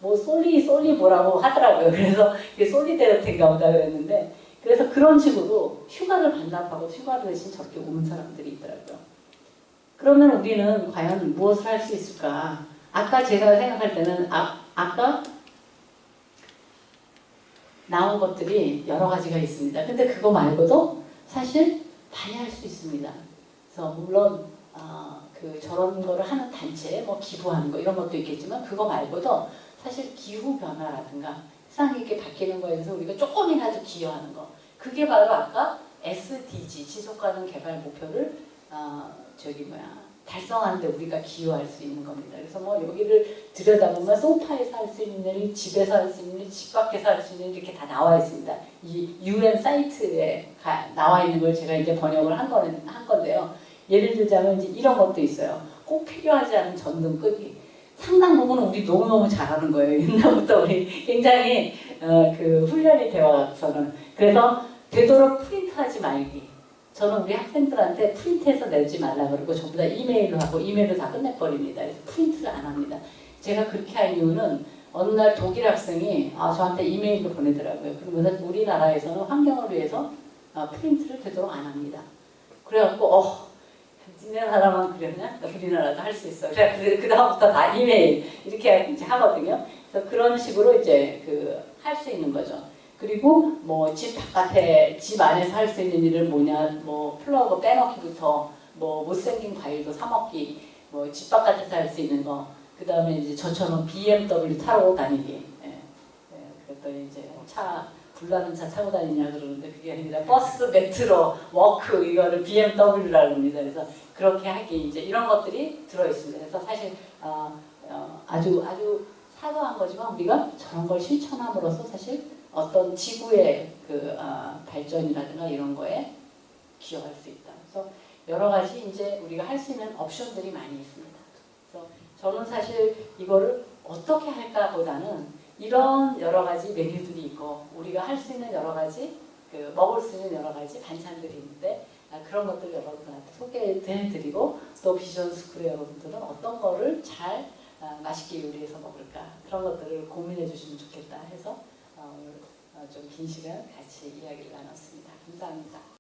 뭐 솔리 뭐라고 하더라고요. 그래서 이게 솔리데레테인가 보다 그랬는데 그래서 그런 식으로 휴가를 반납하고 휴가를 대신 저렇게 오는 사람들이 있더라고요. 그러면 우리는 과연 무엇을 할 수 있을까? 아까 제가 생각할 때는 아까 나온 것들이 여러 가지가 있습니다. 근데 그거 말고도 사실 많이 할 수 있습니다. 그래서 물론 저런 거를 하는 단체, 뭐 기부하는 거 이런 것도 있겠지만 그거 말고도 사실 기후 변화라든가 세상이 이렇게 바뀌는 거에 대해서 우리가 조금이라도 기여하는 거 그게 바로 아까 SDG 지속가능 개발 목표를 달성하는데 우리가 기여할 수 있는 겁니다. 그래서 뭐 여기를 들여다보면 소파에서 할 수 있는 일, 집에서 할 수 있는 일, 집 밖에서 할 수 있는 일 이렇게 다 나와 있습니다. 이 UN 사이트에 나와 있는 걸 제가 이제 번역을 한 건데요. 예를 들자면 이제 이런 것도 있어요. 꼭 필요하지 않은 전등 끄기. 상당 부분은 우리 너무너무 잘하는 거예요. 옛날부터 우리 굉장히 그 훈련이 되어 와서는. 그래서 되도록 프린트하지 말기. 저는 우리 학생들한테 프린트해서 내지 말라 그러고 전부 다 이메일로 하고 이메일로 다 끝내버립니다. 그래서 프린트를 안 합니다. 제가 그렇게 한 이유는 어느 날 독일 학생이 저한테 이메일로 보내더라고요. 그러면서 우리나라에서는 환경을 위해서 프린트를 되도록 안 합니다. 그래갖고 니네 나라만 그랬냐? 우리나라도 할 수 있어. 그래 그 다음부터 다 이메일 이렇게 이제 하거든요. 그래서 그런 식으로 이제 할 수 있는 거죠. 그리고 뭐 집 바깥에 집 안에서 할 수 있는 일은 뭐냐? 뭐 플러그 빼놓기부터 뭐 못생긴 과일도 사 먹기, 뭐 집 바깥에서 할 수 있는 거. 그 다음에 이제 저처럼 BMW 타러 다니기. 그랬더니 이제 차 불나는 차 타고 다니냐 그러는데 그게 아니라 버스, 메트로, 워크 이거를 BMW라고 합니다. 그래서 그렇게 하기 이제 이런 것들이 들어 있습니다. 그래서 사실 아주 사소한 거지만 우리가 저런 걸 실천함으로써 사실 어떤 지구의 그 발전이라든가 이런 거에 기여할 수 있다. 그래서 여러 가지 이제 우리가 할 수 있는 옵션들이 많이 있습니다. 그래서 저는 사실 이거를 어떻게 할까보다는 이런 여러 가지 메뉴들이 있고 우리가 할 수 있는 여러 가지 그 먹을 수 있는 여러 가지 반찬들이 있는데 그런 것들을 여러분들한테 소개해드리고 또 비전 스쿨의 여러분들은 어떤 거를 잘 맛있게 요리해서 먹을까 그런 것들을 고민해 주시면 좋겠다 해서 오늘 좀 긴 시간 같이 이야기를 나눴습니다. 감사합니다.